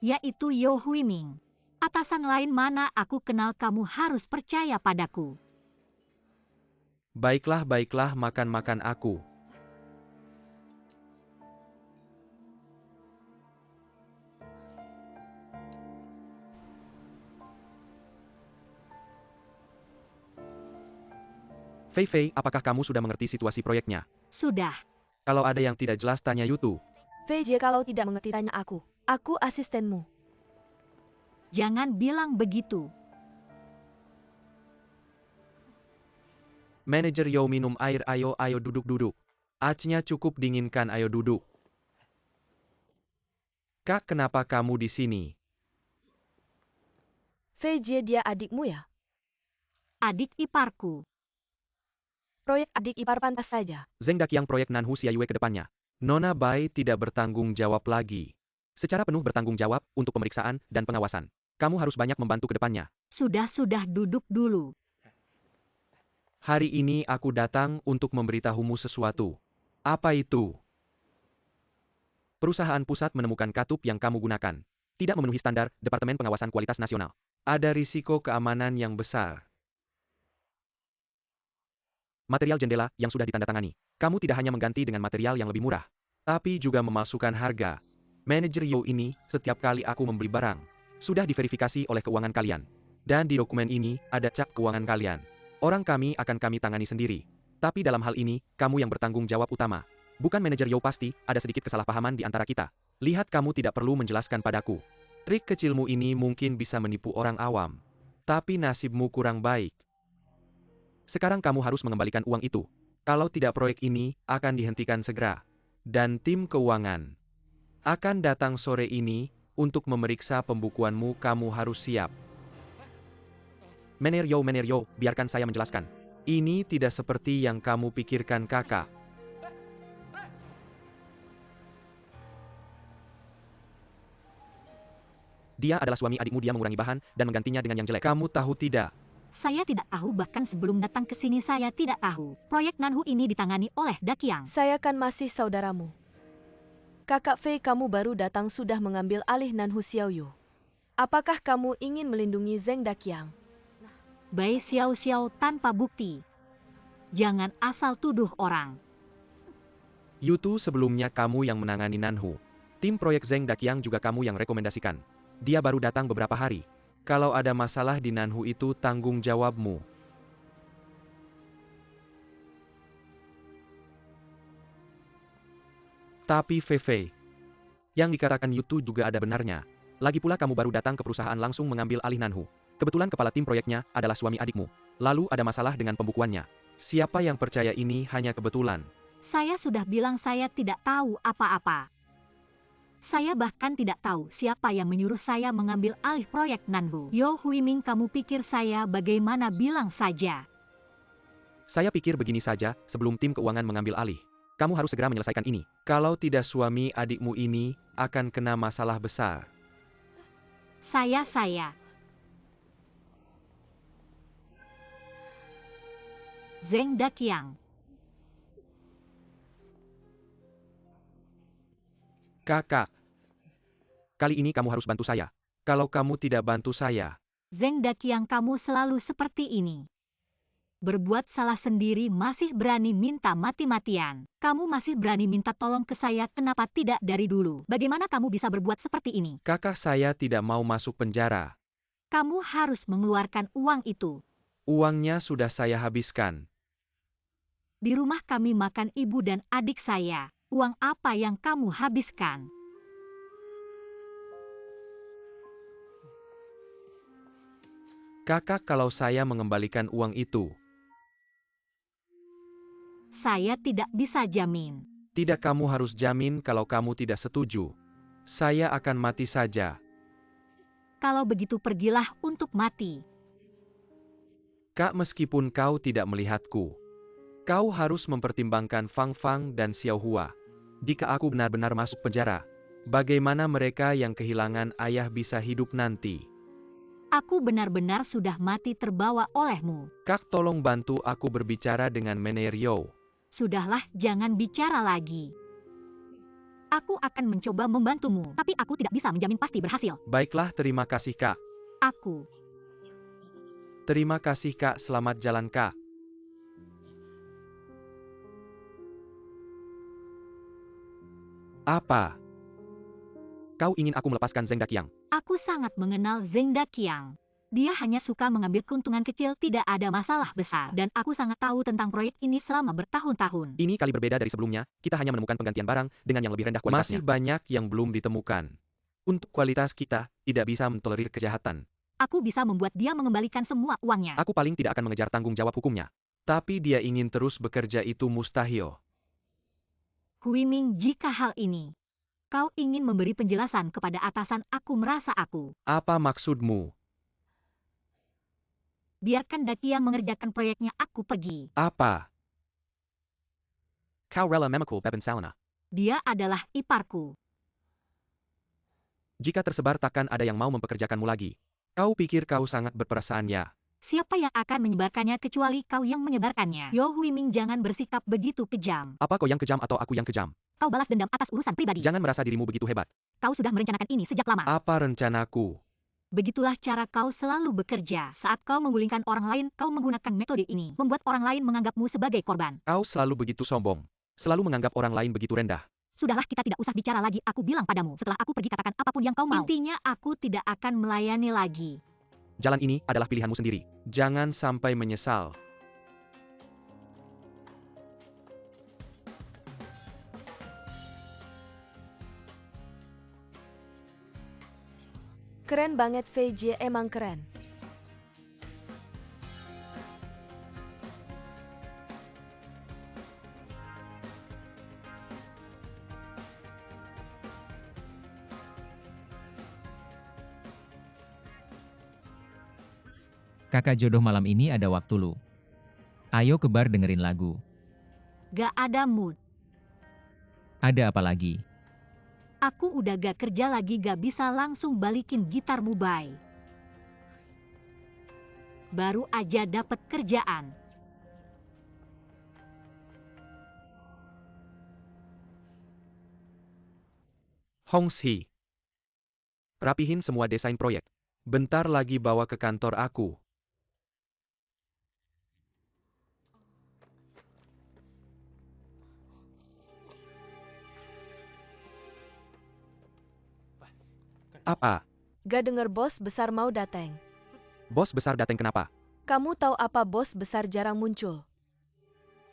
[SPEAKER 1] Yaitu Yo Huiming. Atasan lain mana aku kenal, kamu harus percaya padaku.
[SPEAKER 3] Baiklah, makan aku. Fei, apakah kamu sudah mengerti situasi proyeknya?
[SPEAKER 1] Sudah.
[SPEAKER 3] Kalau ada yang tidak jelas, tanya Yutu.
[SPEAKER 2] Fei Jie, kalau tidak mengerti tanya aku. Aku asistenmu.
[SPEAKER 1] Jangan bilang begitu.
[SPEAKER 3] Manajer Yo, minum air, ayo duduk. Acnya cukup dinginkan, ayo duduk. Kak, kenapa kamu di sini?
[SPEAKER 2] Fei Jie, dia adikmu ya?
[SPEAKER 1] Adik iparku.
[SPEAKER 2] Proyek adik ipar pantas saja.
[SPEAKER 3] Zeng Daqiang, proyek Nanhu Xiayue ke depannya. Nona Bai tidak bertanggung jawab lagi. Secara penuh bertanggung jawab untuk pemeriksaan dan pengawasan. Kamu harus banyak membantu ke depannya.
[SPEAKER 1] Sudah duduk dulu.
[SPEAKER 3] Hari ini aku datang untuk memberitahumu sesuatu. Apa itu? Perusahaan pusat menemukan katup yang kamu gunakan tidak memenuhi standar Departemen Pengawasan Kualitas Nasional. Ada risiko keamanan yang besar. Material jendela yang sudah ditandatangani. Kamu tidak hanya mengganti dengan material yang lebih murah, tapi juga memalsukan harga. Manajer Yo ini, setiap kali aku membeli barang, sudah diverifikasi oleh keuangan kalian. Dan di dokumen ini, ada cap keuangan kalian. Orang kami akan kami tangani sendiri. Tapi dalam hal ini, kamu yang bertanggung jawab utama. Bukan manajer Yo, pasti ada sedikit kesalahpahaman di antara kita. Lihat, kamu tidak perlu menjelaskan padaku. Trik kecilmu ini mungkin bisa menipu orang awam. Tapi nasibmu kurang baik. Sekarang kamu harus mengembalikan uang itu. Kalau tidak, proyek ini akan dihentikan segera. Dan tim keuangan akan datang sore ini untuk memeriksa pembukuanmu. Kamu harus siap. Manajer Yo, biarkan saya menjelaskan. Ini tidak seperti yang kamu pikirkan, kakak. Dia adalah suami adikmu. Dia mengurangi bahan dan menggantinya dengan yang jelek. Kamu tahu tidak?
[SPEAKER 1] Saya tidak tahu, bahkan sebelum datang ke sini saya tidak tahu. Proyek Nanhu ini ditangani oleh Dakiang.
[SPEAKER 2] Saya kan masih saudaramu. Kakak Fei, kamu baru datang sudah mengambil alih Nanhu Xiaoyu. Apakah kamu ingin melindungi Zeng Dakiang?
[SPEAKER 1] Bai Xiao Xiao tanpa bukti. Jangan asal tuduh orang.
[SPEAKER 3] Yutu, sebelumnya kamu yang menangani Nanhu. Tim proyek Zeng Dakiang juga kamu yang rekomendasikan. Dia baru datang beberapa hari. Kalau ada masalah di Nanhu itu tanggung jawabmu. Tapi Fei, yang dikatakan Yutu juga ada benarnya. Lagi pula kamu baru datang ke perusahaan langsung mengambil alih Nanhu. Kebetulan kepala tim proyeknya adalah suami adikmu. Lalu ada masalah dengan pembukuannya. Siapa yang percaya ini hanya kebetulan?
[SPEAKER 1] Saya sudah bilang saya tidak tahu apa-apa. Saya bahkan tidak tahu siapa yang menyuruh saya mengambil alih proyek Nanhu. Yo Huiming, kamu pikir saya bagaimana? Bilang saja.
[SPEAKER 3] Saya pikir begini saja, sebelum tim keuangan mengambil alih. Kamu harus segera menyelesaikan ini. Kalau tidak, suami adikmu ini akan kena masalah besar.
[SPEAKER 1] Saya. Zeng Dakiang.
[SPEAKER 3] Kakak, kali ini kamu harus bantu saya. Kalau kamu tidak bantu saya,
[SPEAKER 1] Zeng Dakiang, kamu selalu seperti ini. Berbuat salah sendiri masih berani minta mati-matian. Kamu masih berani minta tolong ke saya, kenapa tidak dari dulu? Bagaimana kamu bisa berbuat seperti ini?
[SPEAKER 3] kakak saya tidak mau masuk penjara.
[SPEAKER 1] Kamu harus mengeluarkan uang itu.
[SPEAKER 3] Uangnya sudah saya habiskan.
[SPEAKER 1] Di rumah kami makan ibu dan adik saya. Uang apa yang kamu habiskan?
[SPEAKER 3] Kakak, kalau saya mengembalikan uang itu,
[SPEAKER 1] Saya tidak bisa jamin.
[SPEAKER 3] tidak, kamu harus jamin. Kalau kamu tidak setuju, saya akan mati saja.
[SPEAKER 1] Kalau begitu pergilah untuk mati.
[SPEAKER 3] Kak, meskipun kau tidak melihatku, kau harus mempertimbangkan Fang Fang dan Xiao Hua. Jika aku benar-benar masuk penjara, bagaimana mereka yang kehilangan ayah bisa hidup nanti?
[SPEAKER 1] Aku benar-benar sudah mati terbawa olehmu.
[SPEAKER 3] Kak, tolong bantu aku berbicara dengan manajer Yo.
[SPEAKER 1] Sudahlah, jangan bicara lagi. Aku akan mencoba membantumu, tapi aku tidak bisa menjamin pasti berhasil.
[SPEAKER 3] Baiklah, terima kasih Kak.
[SPEAKER 1] Aku.
[SPEAKER 3] Terima kasih Kak, selamat jalan Kak. Apa? Kau ingin aku melepaskan Zeng Dakiang?
[SPEAKER 1] Aku sangat mengenal Zeng Dakiang. Dia hanya suka mengambil keuntungan kecil, tidak ada masalah besar. Dan aku sangat tahu tentang proyek ini selama bertahun-tahun.
[SPEAKER 3] Ini kali berbeda dari sebelumnya, kita hanya menemukan penggantian barang dengan yang lebih rendah kualitasnya. Masih banyak yang belum ditemukan. Untuk kualitas kita, tidak bisa mentolerir kejahatan.
[SPEAKER 1] Aku bisa membuat dia mengembalikan semua uangnya.
[SPEAKER 3] Aku paling tidak akan mengejar tanggung jawab hukumnya. Tapi dia ingin terus bekerja, itu mustahil.
[SPEAKER 1] Huiming, jika hal ini kau ingin memberi penjelasan kepada atasan, aku merasa aku.
[SPEAKER 3] Apa maksudmu?
[SPEAKER 1] Biarkan Dakiang mengerjakan proyeknya, aku pergi.
[SPEAKER 3] Apa? Kau rela memukul Beben Salana?
[SPEAKER 1] Dia adalah iparku.
[SPEAKER 3] Jika tersebar, takkan ada yang mau mempekerjakanmu lagi. Kau pikir kau sangat berperasaan ya?
[SPEAKER 1] Siapa yang akan menyebarkannya kecuali kau yang menyebarkannya? Yo Huiming, jangan bersikap begitu kejam.
[SPEAKER 3] Apa kau yang kejam atau aku yang kejam?
[SPEAKER 1] Kau balas dendam atas urusan pribadi.
[SPEAKER 3] Jangan merasa dirimu begitu hebat.
[SPEAKER 1] Kau sudah merencanakan ini sejak lama.
[SPEAKER 3] Apa rencanaku?
[SPEAKER 1] Begitulah cara kau selalu bekerja. Saat kau menggulingkan orang lain, kau menggunakan metode ini. Membuat orang lain menganggapmu sebagai korban.
[SPEAKER 3] Kau selalu begitu sombong. Selalu menganggap orang lain begitu rendah.
[SPEAKER 1] Sudahlah, kita tidak usah bicara lagi. Aku bilang padamu, setelah aku pergi katakan apapun yang kau mau. Intinya aku tidak akan melayani lagi.
[SPEAKER 3] Jalan ini adalah pilihanmu sendiri. Jangan sampai menyesal.
[SPEAKER 2] Keren banget Fei Jie, emang keren.
[SPEAKER 4] Kakak jodoh malam ini ada waktu lu. Ayo ke bar dengerin lagu.
[SPEAKER 1] Gak ada mood.
[SPEAKER 4] Ada apa lagi?
[SPEAKER 1] Aku udah gak kerja lagi, gak bisa langsung balikin gitarmu, bye. Baru aja dapet kerjaan.
[SPEAKER 3] Hongshi. Rapihin semua desain proyek. Bentar lagi bawa ke kantor aku. Apa?
[SPEAKER 2] Gak denger bos besar mau datang.
[SPEAKER 3] Bos besar datang kenapa?
[SPEAKER 2] Kamu tahu apa bos besar jarang muncul?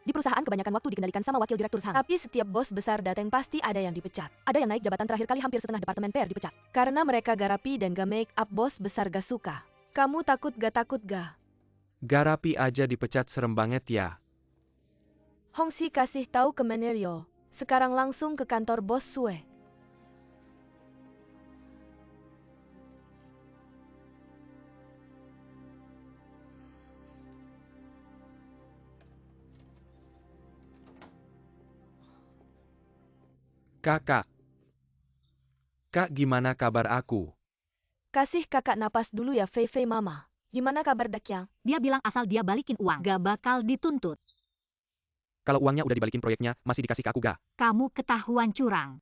[SPEAKER 2] Di perusahaan kebanyakan waktu dikendalikan sama wakil direktur saham. Tapi setiap bos besar datang pasti ada yang dipecat. Ada yang naik jabatan, terakhir kali hampir setengah departemen PR dipecat. Karena mereka gak rapi dan gak make up, bos besar gak suka. Kamu takut gak?
[SPEAKER 3] Gak rapi aja dipecat, serem banget ya.
[SPEAKER 2] Hongshi kasih tahu ke Menerio. Sekarang langsung ke kantor bos Sue.
[SPEAKER 3] Kakak. Kak, gimana kabar aku?
[SPEAKER 2] Kasih kakak napas dulu ya Fei Fei mama. Gimana kabar Dakyang?
[SPEAKER 1] Dia bilang asal dia balikin uang, gak bakal dituntut.
[SPEAKER 3] Kalau uangnya udah dibalikin, proyeknya masih dikasih ke aku gak?
[SPEAKER 1] Kamu ketahuan curang.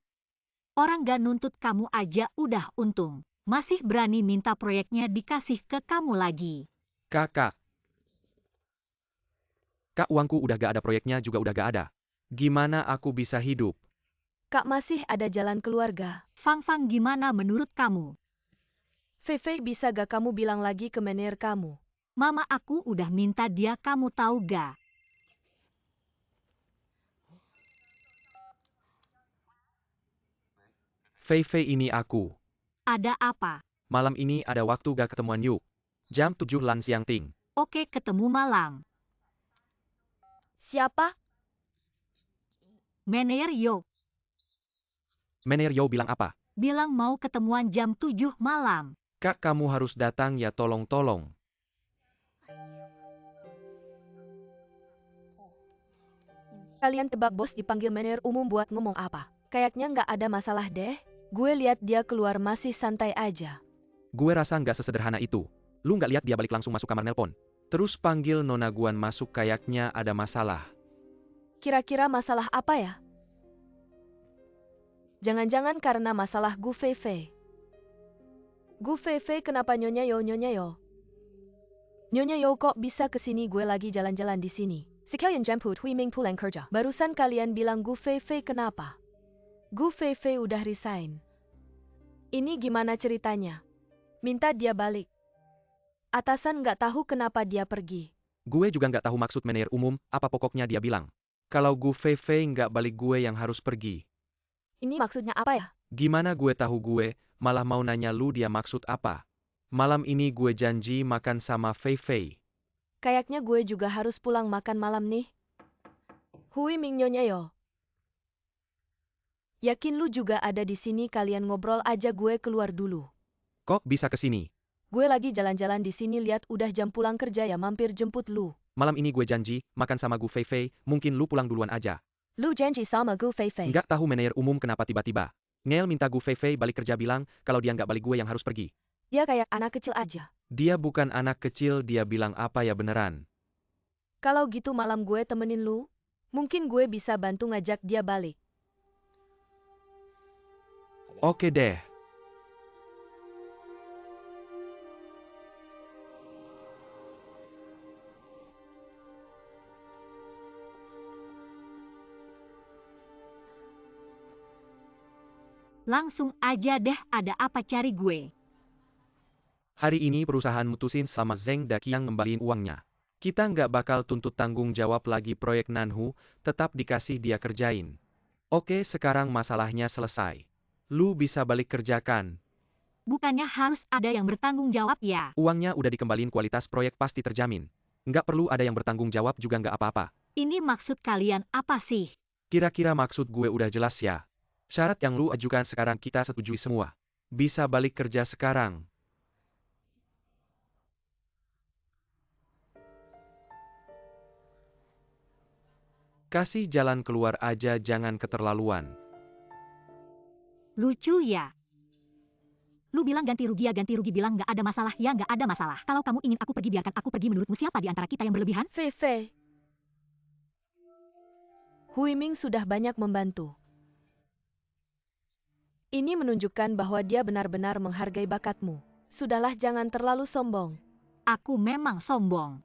[SPEAKER 1] Orang gak nuntut kamu aja udah untung. Masih berani minta proyeknya dikasih ke kamu lagi.
[SPEAKER 3] Kakak. Kak, uangku udah gak ada, proyeknya juga udah gak ada. Gimana aku bisa hidup?
[SPEAKER 2] Kak, masih ada jalan keluarga.
[SPEAKER 1] Fang Fang, gimana menurut kamu?
[SPEAKER 2] Fei Fei, bisa gak kamu bilang lagi ke mener kamu?
[SPEAKER 1] Mama aku udah minta dia, kamu tahu gak?
[SPEAKER 3] Fei Fei, ini aku.
[SPEAKER 1] Ada apa?
[SPEAKER 3] Malam ini ada waktu gak ketemuan yuk? Jam 7 lan siang ting.
[SPEAKER 1] Oke, ketemu malam.
[SPEAKER 2] Siapa?
[SPEAKER 1] Mener Yo.
[SPEAKER 3] Mener Yo bilang apa?
[SPEAKER 1] Bilang mau ketemuan jam 7 malam.
[SPEAKER 3] Kak, kamu harus datang ya, tolong-tolong.
[SPEAKER 2] Kalian tebak bos dipanggil mener umum buat ngomong apa? Kayaknya nggak ada masalah deh. Gue lihat dia keluar masih santai aja.
[SPEAKER 3] Gue rasa nggak sesederhana itu. Lu nggak lihat dia balik langsung masuk kamar nelpon? Terus panggil Nona Guan masuk, kayaknya ada masalah.
[SPEAKER 2] Kira-kira masalah apa ya? Jangan-jangan karena masalah Gu Fei Fei. Gu Fei Fei, kenapa Nyonya Yo? Nyonya Yo kok bisa kesini? Gue lagi jalan-jalan di sini. Sekalian jemput Hui Ming pulang kerja. Barusan kalian bilang Gu Fei Fei kenapa? Gu Fei Fei udah resign. Ini gimana ceritanya? Minta dia balik. Atasan nggak tahu kenapa dia pergi.
[SPEAKER 3] Gue juga nggak tahu maksud mener umum, apa pokoknya dia bilang. Kalau Gu Fei Fei nggak balik, gue yang harus pergi.
[SPEAKER 2] Ini maksudnya apa ya?
[SPEAKER 3] Gimana gue tahu, gue malah mau nanya lu dia maksud apa. Malam ini gue janji makan sama Fei Fei.
[SPEAKER 2] Kayaknya gue juga harus pulang makan malam nih. Hui Ming, Nyonya Yo. Yakin lu juga ada di sini? Kalian ngobrol aja, gue keluar dulu.
[SPEAKER 3] Kok bisa kesini?
[SPEAKER 2] Gue lagi jalan-jalan di sini, lihat udah jam pulang kerja ya, mampir jemput lu.
[SPEAKER 3] Malam ini gue janji makan sama Gu Fei Fei, mungkin lu pulang duluan aja.
[SPEAKER 2] Lu janji sama Gu Fei Fei.
[SPEAKER 3] Nggak tahu manajer umum kenapa tiba-tiba Ngel minta Gu Fei Fei balik kerja, bilang kalau dia nggak balik gue yang harus pergi.
[SPEAKER 2] Dia kayak anak kecil aja.
[SPEAKER 3] Dia bukan anak kecil, dia bilang apa ya beneran.
[SPEAKER 2] Kalau gitu malam gue temenin lu, mungkin gue bisa bantu ngajak dia balik.
[SPEAKER 3] Oke deh.
[SPEAKER 1] Langsung aja deh, ada apa cari gue?
[SPEAKER 3] Hari ini perusahaan mutusin sama Zheng Daqiang ngembaliin uangnya. Kita nggak bakal tuntut tanggung jawab lagi proyek Nanhu, tetap dikasih dia kerjain. Oke, sekarang masalahnya selesai. Lu bisa balik kerjakan.
[SPEAKER 1] Bukannya harus ada yang bertanggung jawab ya?
[SPEAKER 3] Uangnya udah dikembaliin, kualitas proyek pasti terjamin. Nggak perlu ada yang bertanggung jawab juga nggak apa-apa.
[SPEAKER 1] Ini maksud kalian apa sih?
[SPEAKER 3] Kira-kira maksud gue udah jelas ya? Syarat yang lu ajukan sekarang kita setujui semua. Bisa balik kerja sekarang. Kasih jalan keluar aja, jangan keterlaluan.
[SPEAKER 1] Lucu ya? Lu bilang ganti rugi ya ganti rugi, bilang nggak ada masalah ya nggak ada masalah. Kalau kamu ingin aku pergi, biarkan aku pergi. Menurutmu siapa di antara kita yang berlebihan?
[SPEAKER 2] Fei Fei. Hui Ming sudah banyak membantu. Ini menunjukkan bahwa dia benar-benar menghargai bakatmu. Sudahlah, jangan terlalu sombong.
[SPEAKER 1] Aku memang sombong.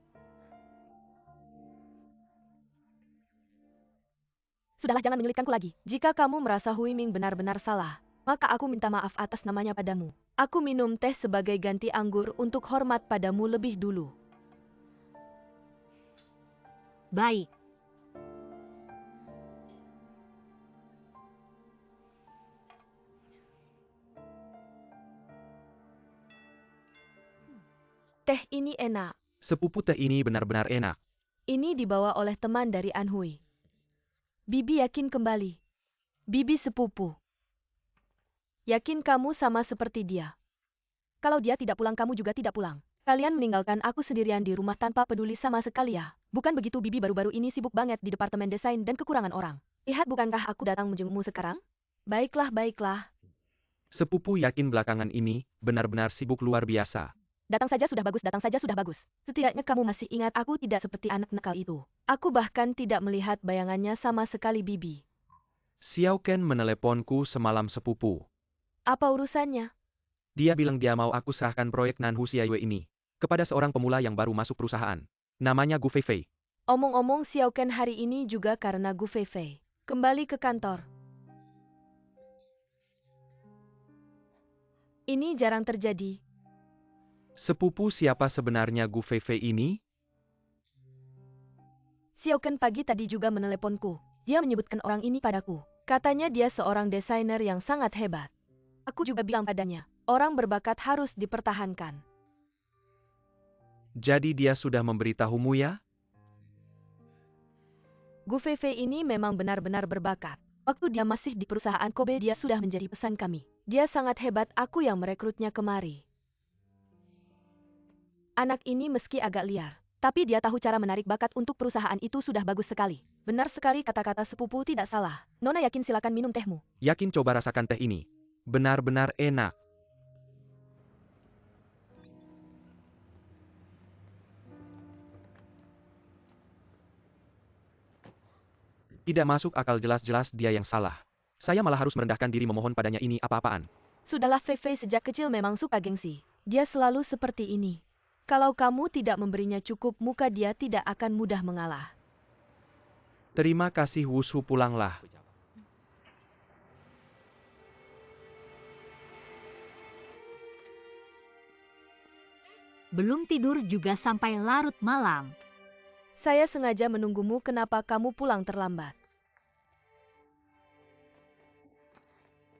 [SPEAKER 2] Sudahlah, jangan menyulitkanku lagi. Jika kamu merasa Hui Ming benar-benar salah, maka aku minta maaf atas namanya padamu. Aku minum teh sebagai ganti anggur untuk hormat padamu lebih dulu.
[SPEAKER 1] Baik.
[SPEAKER 2] Teh ini enak.
[SPEAKER 3] Sepupu teh ini benar-benar enak.
[SPEAKER 2] Ini dibawa oleh teman dari An Hui. Bibi yakin kembali. Bibi sepupu. Yakin kamu sama seperti dia. Kalau dia tidak pulang, kamu juga tidak pulang. Kalian meninggalkan aku sendirian di rumah tanpa peduli sama sekali ya. Bukan begitu, Bibi baru-baru ini sibuk banget di departemen desain dan kekurangan orang. Lihat, bukankah aku datang menjengukmu sekarang? Baiklah, baiklah.
[SPEAKER 3] Sepupu yakin belakangan ini benar-benar sibuk luar biasa.
[SPEAKER 2] Datang saja sudah bagus, datang saja sudah bagus. Setidaknya kamu masih ingat aku tidak seperti anak nakal itu. Aku bahkan tidak melihat bayangannya sama sekali, Bibi.
[SPEAKER 3] Xiao Ken meneleponku semalam, sepupu.
[SPEAKER 2] Apa urusannya?
[SPEAKER 3] Dia bilang dia mau aku serahkan proyek Nanhu Xiaoyue ini kepada seorang pemula yang baru masuk perusahaan. Namanya Gu Feifei.
[SPEAKER 2] Omong-omong, Xiao Ken hari ini juga karena Gu Feifei. Kembali ke kantor. Ini jarang terjadi.
[SPEAKER 3] Sepupu, siapa sebenarnya Gu Feifei ini?
[SPEAKER 2] Xiao Ken pagi tadi juga meneleponku. Dia menyebutkan orang ini padaku. Katanya dia seorang desainer yang sangat hebat. Aku juga bilang padanya, orang berbakat harus dipertahankan.
[SPEAKER 3] Jadi dia sudah memberitahumu ya?
[SPEAKER 2] Gu Feifei ini memang benar-benar berbakat. Waktu dia masih di perusahaan Kobe, dia sudah menjadi pesan kami. Dia sangat hebat, aku yang merekrutnya kemari. Anak ini meski agak liar, tapi dia tahu cara menarik bakat untuk perusahaan itu sudah bagus sekali. Benar sekali kata-kata sepupu, tidak salah. Nona yakin, silakan minum tehmu.
[SPEAKER 3] Yakin, coba rasakan teh ini. Benar-benar enak. Tidak masuk akal, jelas-jelas dia yang salah. Saya malah harus merendahkan diri memohon padanya, ini apa-apaan.
[SPEAKER 2] Sudahlah, Feifei sejak kecil memang suka gengsi. Dia selalu seperti ini. Kalau kamu tidak memberinya cukup muka, dia tidak akan mudah mengalah.
[SPEAKER 3] Terima kasih, Wushu, pulanglah.
[SPEAKER 1] Belum tidur juga sampai larut malam.
[SPEAKER 2] Saya sengaja menunggumu, kenapa kamu pulang terlambat?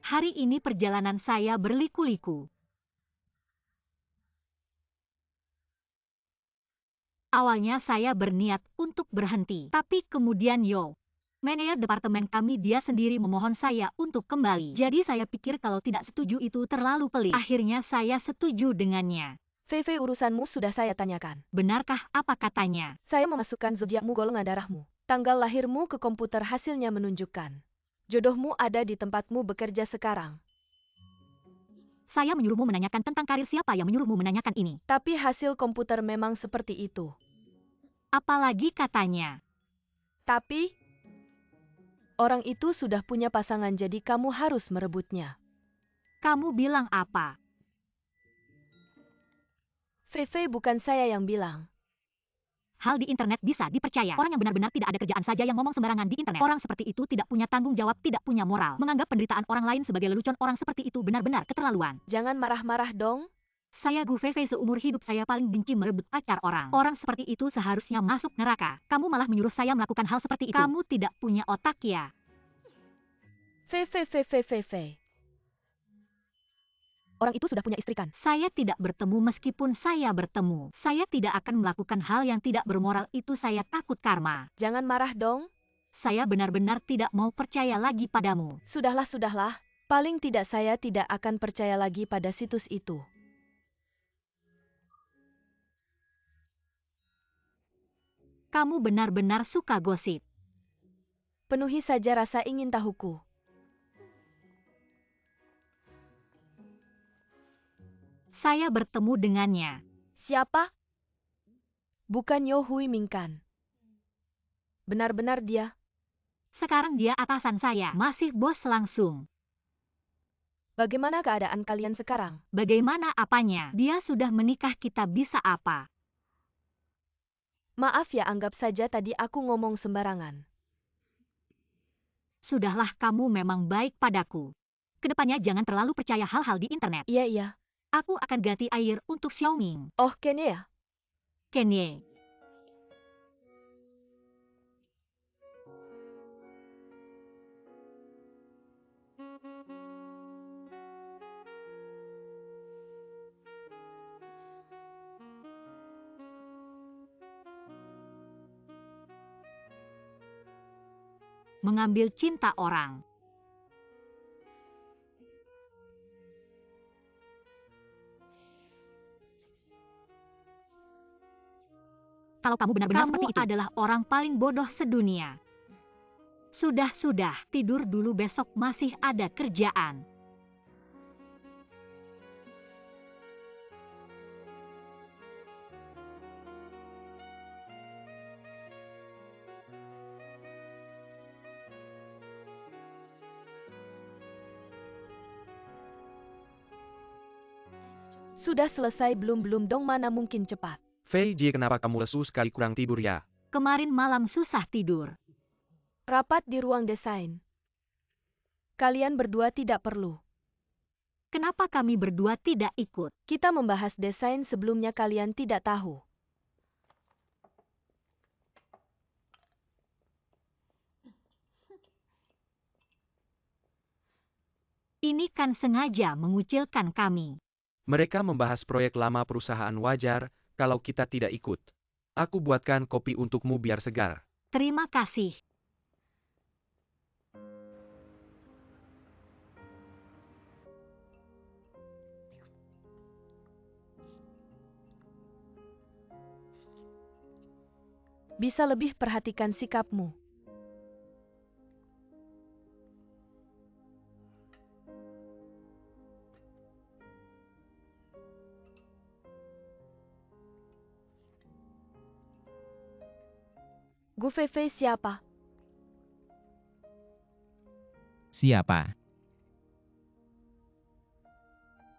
[SPEAKER 1] Hari ini perjalanan saya berliku-liku. Awalnya saya berniat untuk berhenti, tapi kemudian manajer departemen kami dia sendiri memohon saya untuk kembali. Jadi saya pikir kalau tidak setuju itu terlalu pelit. Akhirnya saya setuju dengannya.
[SPEAKER 2] Feifei, urusanmu sudah saya tanyakan.
[SPEAKER 1] Benarkah apa katanya?
[SPEAKER 2] Saya memasukkan zodiakmu, golongan darahmu. Tanggal lahirmu ke komputer, hasilnya menunjukkan. Jodohmu ada di tempatmu bekerja sekarang.
[SPEAKER 1] Saya menyuruhmu menanyakan tentang karir. Siapa yang menyuruhmu menanyakan ini?
[SPEAKER 2] Tapi hasil komputer memang seperti itu.
[SPEAKER 1] Apalagi katanya.
[SPEAKER 2] Tapi, orang itu sudah punya pasangan jadi kamu harus merebutnya.
[SPEAKER 1] Kamu bilang apa?
[SPEAKER 2] Fei, bukan saya yang bilang.
[SPEAKER 1] Hal di internet bisa dipercaya. Orang yang benar-benar tidak ada kerjaan saja yang ngomong sembarangan di internet. Orang seperti itu tidak punya tanggung jawab, tidak punya moral. Menganggap penderitaan orang lain sebagai lelucon. Orang seperti itu benar-benar keterlaluan.
[SPEAKER 2] Jangan marah-marah dong.
[SPEAKER 1] Saya Gu Fei, seumur hidup saya paling benci merebut pacar orang. Orang seperti itu seharusnya masuk neraka. Kamu malah menyuruh saya melakukan hal seperti itu. Kamu tidak punya otak ya?
[SPEAKER 2] Fei. Orang itu sudah punya istri kan?
[SPEAKER 1] Saya tidak bertemu meskipun saya bertemu. Saya tidak akan melakukan hal yang tidak bermoral itu. Saya takut karma.
[SPEAKER 2] Jangan marah dong.
[SPEAKER 1] Saya benar-benar tidak mau percaya lagi padamu.
[SPEAKER 2] Sudahlah. Paling tidak saya tidak akan percaya lagi pada situs itu.
[SPEAKER 1] Kamu benar-benar suka gosip.
[SPEAKER 2] Penuhi saja rasa ingin tahuku.
[SPEAKER 1] Saya bertemu dengannya.
[SPEAKER 2] Siapa? Bukan Yo Hui Ming kan? Benar-benar dia.
[SPEAKER 1] Sekarang dia atasan saya. Masih bos langsung.
[SPEAKER 2] Bagaimana keadaan kalian sekarang?
[SPEAKER 1] Bagaimana apanya? Dia sudah menikah, kita bisa apa?
[SPEAKER 2] Maaf ya, anggap saja tadi aku ngomong sembarangan.
[SPEAKER 1] Sudahlah, kamu memang baik padaku. Kedepannya jangan terlalu percaya hal-hal di internet.
[SPEAKER 2] Iya.
[SPEAKER 1] Aku akan ganti air untuk Xiaoming.
[SPEAKER 2] Oh, Kenye ya?
[SPEAKER 1] Kenye. Mengambil cinta orang. Kalau kamu benar-benar seperti itu, adalah orang paling bodoh sedunia. Sudah, tidur dulu, besok masih ada kerjaan.
[SPEAKER 2] Sudah selesai belum dong, mana mungkin cepat.
[SPEAKER 3] Fei Jie, kenapa kamu lesu sekali, kurang tidur ya?
[SPEAKER 1] Kemarin malam susah tidur.
[SPEAKER 2] Rapat di ruang desain. Kalian berdua tidak perlu.
[SPEAKER 1] Kenapa kami berdua tidak ikut?
[SPEAKER 2] Kita membahas desain sebelumnya, kalian tidak tahu.
[SPEAKER 1] Ini kan sengaja mengucilkan kami.
[SPEAKER 3] Mereka membahas proyek lama perusahaan, wajar kalau kita tidak ikut. Aku buatkan kopi untukmu biar segar.
[SPEAKER 1] Terima kasih.
[SPEAKER 2] Bisa lebih perhatikan sikapmu. Gu Fei siapa?
[SPEAKER 4] Siapa?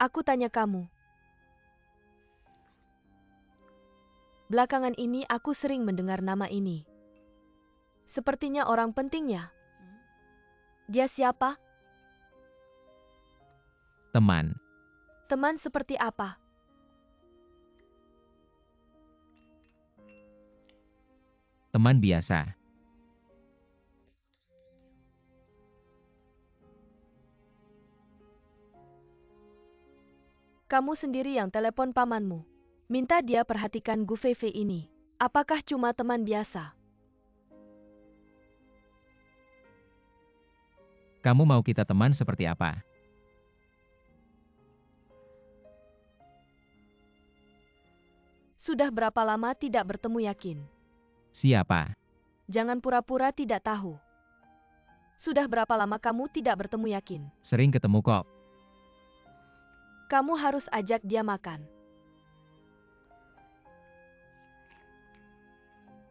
[SPEAKER 2] Aku tanya kamu. Belakangan ini aku sering mendengar nama ini. Sepertinya orang pentingnya. Dia siapa?
[SPEAKER 4] Teman.
[SPEAKER 2] Teman seperti apa?
[SPEAKER 4] Teman biasa.
[SPEAKER 2] Kamu sendiri yang telepon pamanmu. Minta dia perhatikan Gu Fei ini. Apakah cuma teman biasa?
[SPEAKER 4] Kamu mau kita teman seperti apa?
[SPEAKER 2] Sudah berapa lama tidak bertemu, yakin?
[SPEAKER 4] Siapa?
[SPEAKER 2] Jangan pura-pura tidak tahu. Sudah berapa lama kamu tidak bertemu, yakin?
[SPEAKER 4] Sering ketemu kok.
[SPEAKER 2] Kamu harus ajak dia makan.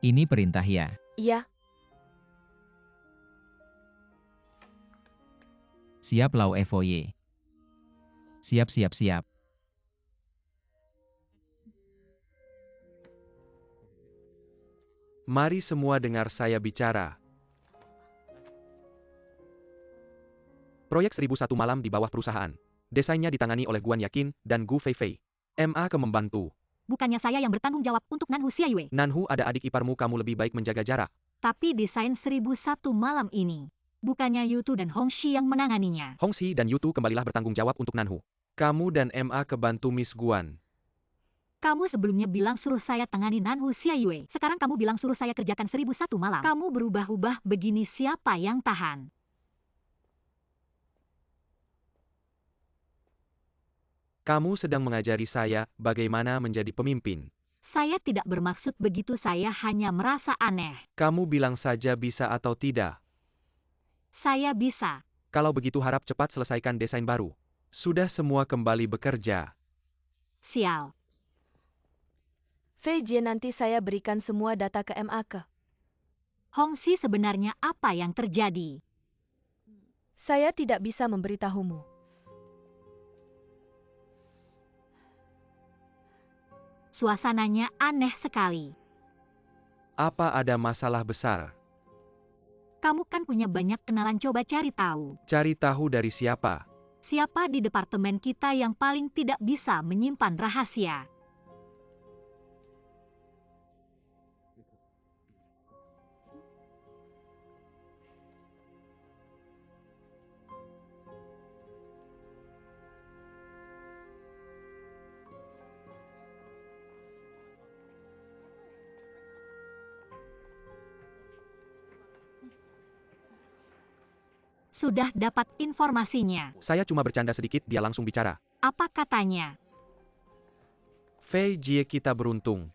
[SPEAKER 4] Ini perintah ya.
[SPEAKER 2] Iya,
[SPEAKER 4] Siap Lau Evoye. Siap siap siap.
[SPEAKER 3] Mari semua dengar saya bicara. Proyek 1001 Malam di bawah perusahaan. Desainnya ditangani oleh Guan Yakin dan Gu Feifei. MA ke membantu.
[SPEAKER 1] Bukannya saya yang bertanggung jawab untuk Nanhu Xiaiyue.
[SPEAKER 3] Nanhu, ada adik iparmu, kamu lebih baik menjaga jarak.
[SPEAKER 1] Tapi desain 1001 malam ini, bukannya Yutu dan Hongxi yang menanganinya.
[SPEAKER 3] Hongxi dan Yutu kembalilah bertanggung jawab untuk Nanhu. Kamu dan MA ke bantu Miss Guan.
[SPEAKER 1] Kamu sebelumnya bilang suruh saya tangani Nanhu Xiaiyue. Sekarang kamu bilang suruh saya kerjakan 1001 malam. Kamu berubah-ubah begini, siapa yang tahan?
[SPEAKER 3] Kamu sedang mengajari saya bagaimana menjadi pemimpin.
[SPEAKER 1] Saya tidak bermaksud begitu, saya hanya merasa aneh.
[SPEAKER 3] Kamu bilang saja bisa atau tidak.
[SPEAKER 1] Saya bisa.
[SPEAKER 3] Kalau begitu harap cepat selesaikan desain baru. Sudah semua kembali bekerja.
[SPEAKER 1] Sial.
[SPEAKER 2] Fei Jie, nanti saya berikan semua data ke MAK.
[SPEAKER 1] Hongxi, sebenarnya apa yang terjadi?
[SPEAKER 2] Saya tidak bisa memberitahumu.
[SPEAKER 1] Suasananya aneh sekali.
[SPEAKER 3] Apa ada masalah besar?
[SPEAKER 1] Kamu kan punya banyak kenalan, coba cari tahu.
[SPEAKER 3] Cari tahu dari siapa?
[SPEAKER 1] Siapa di departemen kita yang paling tidak bisa menyimpan rahasia? Sudah dapat informasinya.
[SPEAKER 3] Saya cuma bercanda sedikit, dia langsung bicara.
[SPEAKER 1] Apa katanya?
[SPEAKER 3] Fei Jie, kita beruntung.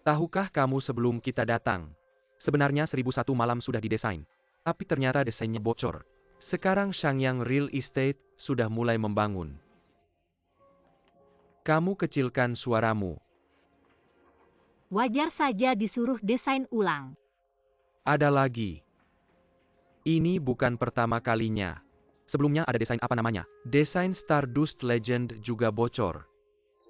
[SPEAKER 3] Tahukah kamu sebelum kita datang? Sebenarnya 1001 malam sudah didesain. Tapi ternyata desainnya bocor. Sekarang Shangyang Real Estate sudah mulai membangun. Kamu kecilkan suaramu.
[SPEAKER 1] Wajar saja disuruh desain ulang.
[SPEAKER 3] Ada lagi. Ini bukan pertama kalinya. Sebelumnya ada desain apa namanya? Desain Stardust Legend juga bocor.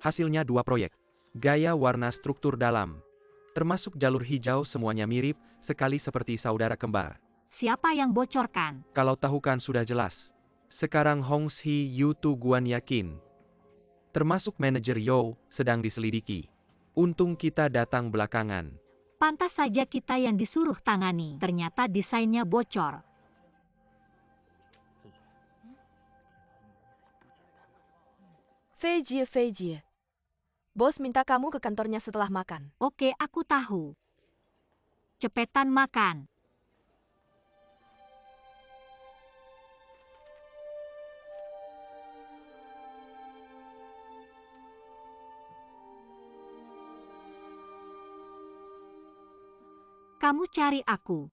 [SPEAKER 3] Hasilnya 2 proyek. Gaya, warna, struktur dalam. Termasuk jalur hijau, semuanya mirip, sekali seperti saudara kembar.
[SPEAKER 1] Siapa yang bocorkan?
[SPEAKER 3] Kalau tahu kan sudah jelas. Sekarang Hongxi, Yutu, Guan Yakin. Termasuk manajer You, sedang diselidiki. Untung kita datang belakangan.
[SPEAKER 1] Pantas saja kita yang disuruh tangani. Ternyata desainnya bocor.
[SPEAKER 2] Fei Jie. Bos minta kamu ke kantornya setelah makan.
[SPEAKER 1] Oke, aku tahu. Cepetan makan. Kamu cari aku.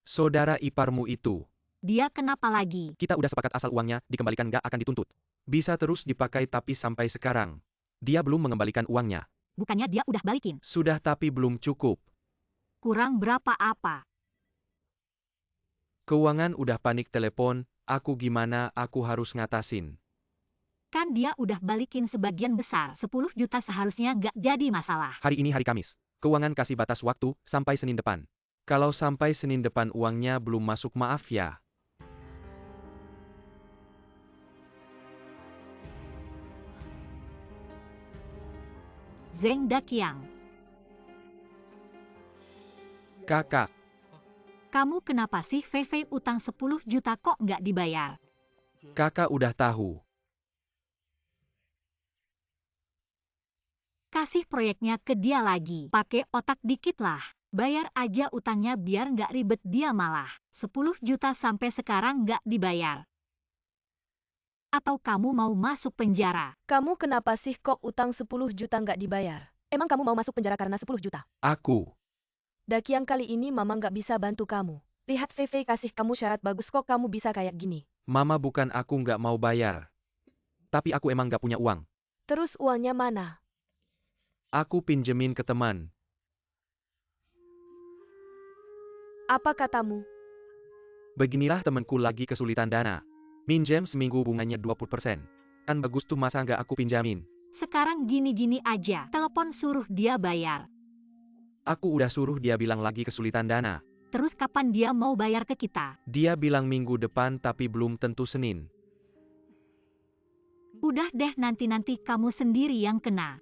[SPEAKER 3] Saudara iparmu itu.
[SPEAKER 1] Dia kenapa lagi?
[SPEAKER 3] Kita udah sepakat asal uangnya dikembalikan gak akan dituntut. Bisa terus dipakai tapi sampai sekarang. Dia belum mengembalikan uangnya.
[SPEAKER 1] Bukannya dia udah balikin?
[SPEAKER 3] Sudah tapi belum cukup.
[SPEAKER 1] Kurang berapa apa?
[SPEAKER 3] Keuangan udah panik telepon, aku gimana, aku harus ngatasin.
[SPEAKER 1] Kan dia udah balikin sebagian besar. 10 juta seharusnya nggak jadi masalah.
[SPEAKER 3] Hari ini hari Kamis. Keuangan kasih batas waktu sampai Senin depan. Kalau sampai Senin depan uangnya belum masuk, maaf ya.
[SPEAKER 1] Zeng Daqiang.
[SPEAKER 3] Kakak,
[SPEAKER 1] Kamu kenapa sih? Feifei utang 10 juta kok nggak dibayar?
[SPEAKER 3] kakak udah tahu.
[SPEAKER 1] Kasih proyeknya ke dia lagi. Pakai otak dikit lah. Bayar aja utangnya biar nggak ribet, dia malah 10 juta sampai sekarang nggak dibayar. Atau kamu mau masuk penjara?
[SPEAKER 2] Kamu kenapa sih kok utang 10 juta nggak dibayar? Emang kamu mau masuk penjara karena 10 juta?
[SPEAKER 3] Aku.
[SPEAKER 2] Daqiang, kali ini Mama nggak bisa bantu kamu. Lihat Fei kasih kamu syarat bagus kok kamu bisa kayak gini.
[SPEAKER 3] Mama, bukan aku nggak mau bayar. Tapi aku emang gak punya uang.
[SPEAKER 2] Terus uangnya mana?
[SPEAKER 3] Aku pinjemin ke teman.
[SPEAKER 2] Apa katamu?
[SPEAKER 3] Beginilah temanku lagi kesulitan dana. Minjem seminggu bunganya 20%. Kan bagus tuh, masa nggak aku pinjamin?
[SPEAKER 1] Sekarang gini-gini aja, telepon suruh dia bayar.
[SPEAKER 3] Aku udah suruh dia, bilang lagi kesulitan dana.
[SPEAKER 1] Terus kapan dia mau bayar ke kita?
[SPEAKER 3] Dia bilang minggu depan tapi belum tentu Senin.
[SPEAKER 1] Udah deh, nanti-nanti kamu sendiri yang kena.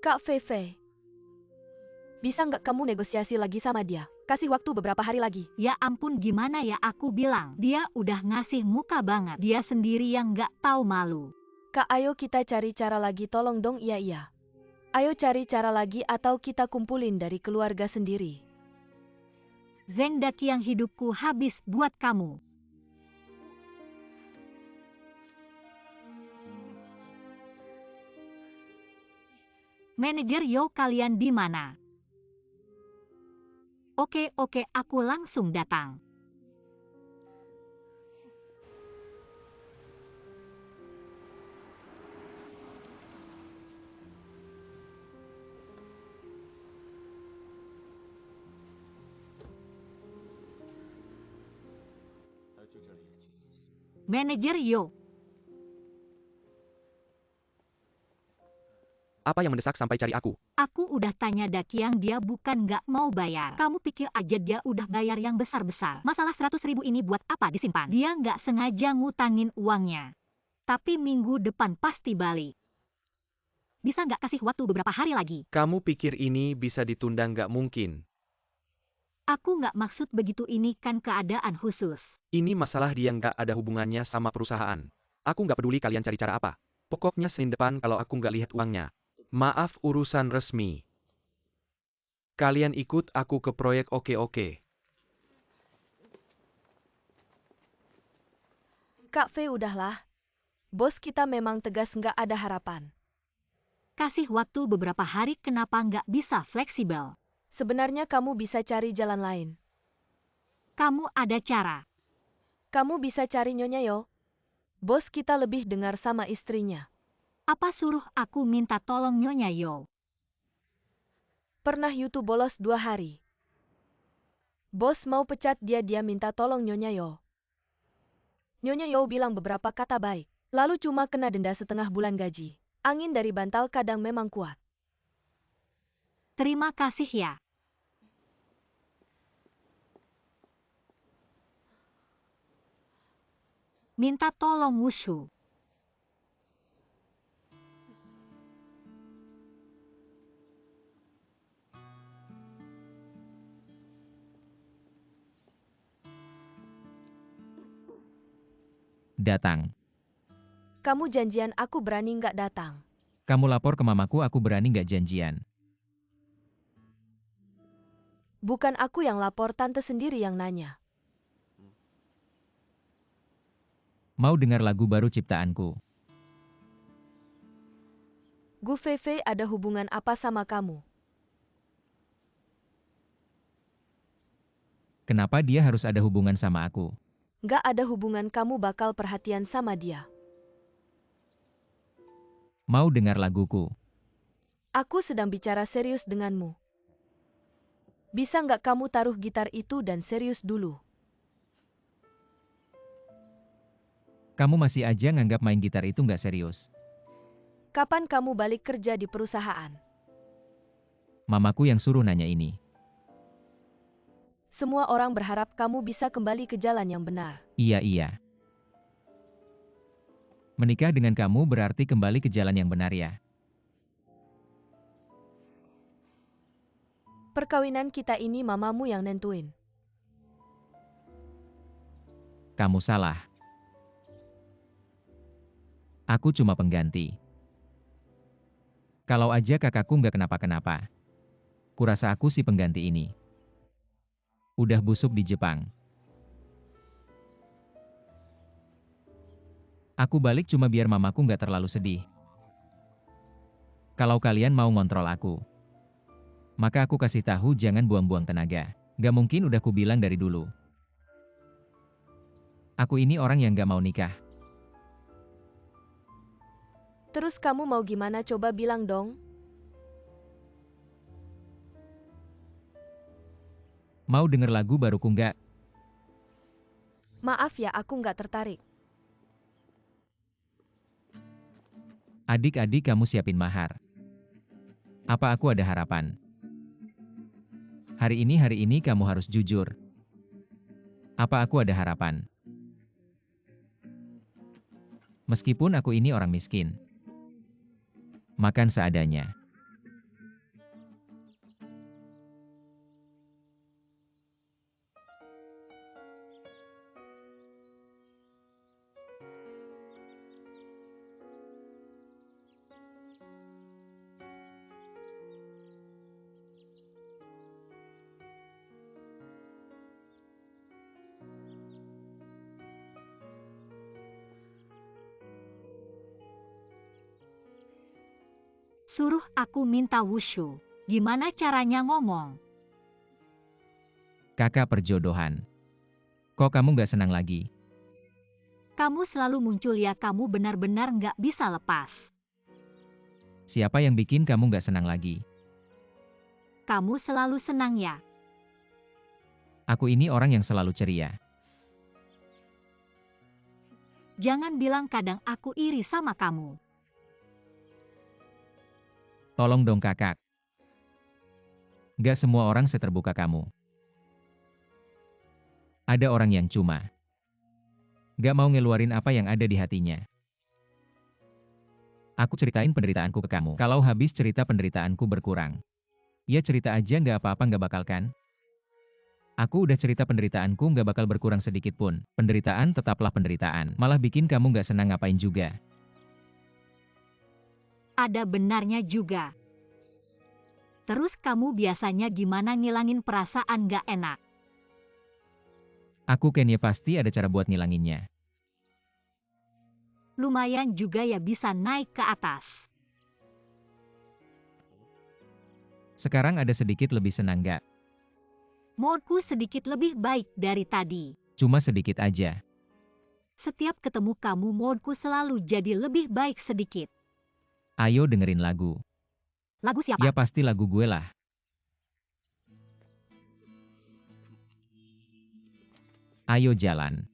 [SPEAKER 2] Kak Feve, bisa nggak kamu negosiasi lagi sama dia? Kasih waktu beberapa hari lagi.
[SPEAKER 1] Ya ampun, gimana ya, aku bilang. Dia udah ngasih muka banget. Dia sendiri yang nggak tahu malu.
[SPEAKER 2] Kak, ayo kita cari cara lagi, tolong dong. Iya. Ayo cari cara lagi atau kita kumpulin dari keluarga sendiri.
[SPEAKER 1] Zeng Daki, yang hidupku habis buat kamu. Manajer Yo, kalian di mana? Oke, aku langsung datang. Manajer Yo.
[SPEAKER 3] Apa yang mendesak sampai cari aku?
[SPEAKER 1] Aku udah tanya Dakiang, dia bukan nggak mau bayar. Kamu pikir aja dia udah bayar yang besar-besar. Masalah 100.000 ini buat apa disimpan? Dia nggak sengaja ngutangin uangnya. Tapi minggu depan pasti balik. Bisa nggak kasih waktu beberapa hari lagi?
[SPEAKER 3] Kamu pikir ini bisa ditunda? Nggak mungkin.
[SPEAKER 1] Aku nggak maksud begitu, ini kan keadaan khusus.
[SPEAKER 3] Ini masalah dia, nggak ada hubungannya sama perusahaan. Aku nggak peduli kalian cari cara apa. Pokoknya Senin depan kalau aku nggak lihat uangnya. Maaf, urusan resmi. Kalian ikut aku ke proyek, oke?
[SPEAKER 2] Kak Fe, udahlah. Bos kita memang tegas, nggak ada harapan.
[SPEAKER 1] Kasih waktu beberapa hari, kenapa nggak bisa fleksibel?
[SPEAKER 2] Sebenarnya kamu bisa cari jalan lain.
[SPEAKER 1] Kamu ada cara.
[SPEAKER 2] Kamu bisa cari Nyonya Yo. Bos kita lebih dengar sama istrinya.
[SPEAKER 1] Apa suruh aku minta tolong Nyonya Yo?
[SPEAKER 2] Pernah YouTube bolos 2 hari. Bos mau pecat dia minta tolong Nyonya Yo. Nyonya Yo bilang beberapa kata baik, lalu cuma kena denda setengah bulan gaji. Angin dari bantal kadang memang kuat.
[SPEAKER 1] Terima kasih ya. Minta tolong Wushu.
[SPEAKER 4] Datang.
[SPEAKER 2] Kamu janjian, aku berani nggak datang.
[SPEAKER 4] Kamu lapor ke mamaku, aku berani nggak janjian.
[SPEAKER 2] Bukan aku yang lapor, tante sendiri yang nanya.
[SPEAKER 4] Mau dengar lagu baru ciptaanku?
[SPEAKER 2] Gu Fei ada hubungan apa sama kamu?
[SPEAKER 4] Kenapa dia harus ada hubungan sama aku?
[SPEAKER 2] Nggak ada hubungan, kamu bakal perhatian sama dia.
[SPEAKER 4] Mau dengar laguku?
[SPEAKER 2] Aku sedang bicara serius denganmu. Bisa nggak kamu taruh gitar itu dan serius dulu?
[SPEAKER 4] Kamu masih aja nganggap main gitar itu nggak serius.
[SPEAKER 2] Kapan kamu balik kerja di perusahaan?
[SPEAKER 4] Mamaku yang suruh nanya ini.
[SPEAKER 2] Semua orang berharap kamu bisa kembali ke jalan yang benar.
[SPEAKER 4] Iya. Menikah dengan kamu berarti kembali ke jalan yang benar ya.
[SPEAKER 2] Perkawinan kita ini mamamu yang nentuin.
[SPEAKER 4] Kamu salah. Aku cuma pengganti. Kalau aja kakakku nggak kenapa-kenapa. Kurasa aku si pengganti ini. Udah busuk di Jepang. Aku balik cuma biar mamaku nggak terlalu sedih. Kalau kalian mau ngontrol aku, maka aku kasih tahu jangan buang-buang tenaga. Gak mungkin, udah ku bilang dari dulu. Aku ini orang yang gak mau nikah.
[SPEAKER 2] Terus kamu mau gimana, coba bilang dong?
[SPEAKER 4] Mau denger lagu baruku nggak?
[SPEAKER 2] Maaf ya, aku nggak tertarik.
[SPEAKER 4] Adik-adik kamu siapin mahar. Apa aku ada harapan? Hari ini kamu harus jujur. Apa aku ada harapan? Meskipun aku ini orang miskin. Makan seadanya.
[SPEAKER 1] Suruh aku minta wushu. Gimana caranya ngomong?
[SPEAKER 4] Kakak perjodohan. Kok kamu nggak senang lagi?
[SPEAKER 1] Kamu selalu muncul ya, kamu benar-benar nggak bisa lepas.
[SPEAKER 4] Siapa yang bikin kamu nggak senang lagi?
[SPEAKER 1] Kamu selalu senang ya.
[SPEAKER 4] Aku ini orang yang selalu ceria.
[SPEAKER 1] Jangan bilang kadang aku iri sama kamu.
[SPEAKER 4] Tolong dong kakak. Nggak semua orang seterbuka kamu. Ada orang yang cuma nggak mau ngeluarin apa yang ada di hatinya. Aku ceritain penderitaanku ke kamu. Kalau habis cerita penderitaanku berkurang, ya cerita aja, nggak apa-apa, nggak bakal kan? Aku udah cerita penderitaanku nggak bakal berkurang sedikit pun. Penderitaan tetaplah penderitaan. Malah bikin kamu nggak senang ngapain juga.
[SPEAKER 1] Ada benarnya juga. Terus kamu biasanya gimana ngilangin perasaan gak enak?
[SPEAKER 4] Aku kayaknya pasti ada cara buat ngilanginnya.
[SPEAKER 1] Lumayan juga ya, bisa naik ke atas.
[SPEAKER 4] Sekarang ada sedikit lebih senang nggak?
[SPEAKER 1] Moodku sedikit lebih baik dari tadi.
[SPEAKER 4] Cuma sedikit aja.
[SPEAKER 1] Setiap ketemu kamu moodku selalu jadi lebih baik sedikit.
[SPEAKER 4] Ayo dengerin lagu.
[SPEAKER 1] Lagu siapa?
[SPEAKER 4] Ya pasti lagu gue lah. Ayo jalan.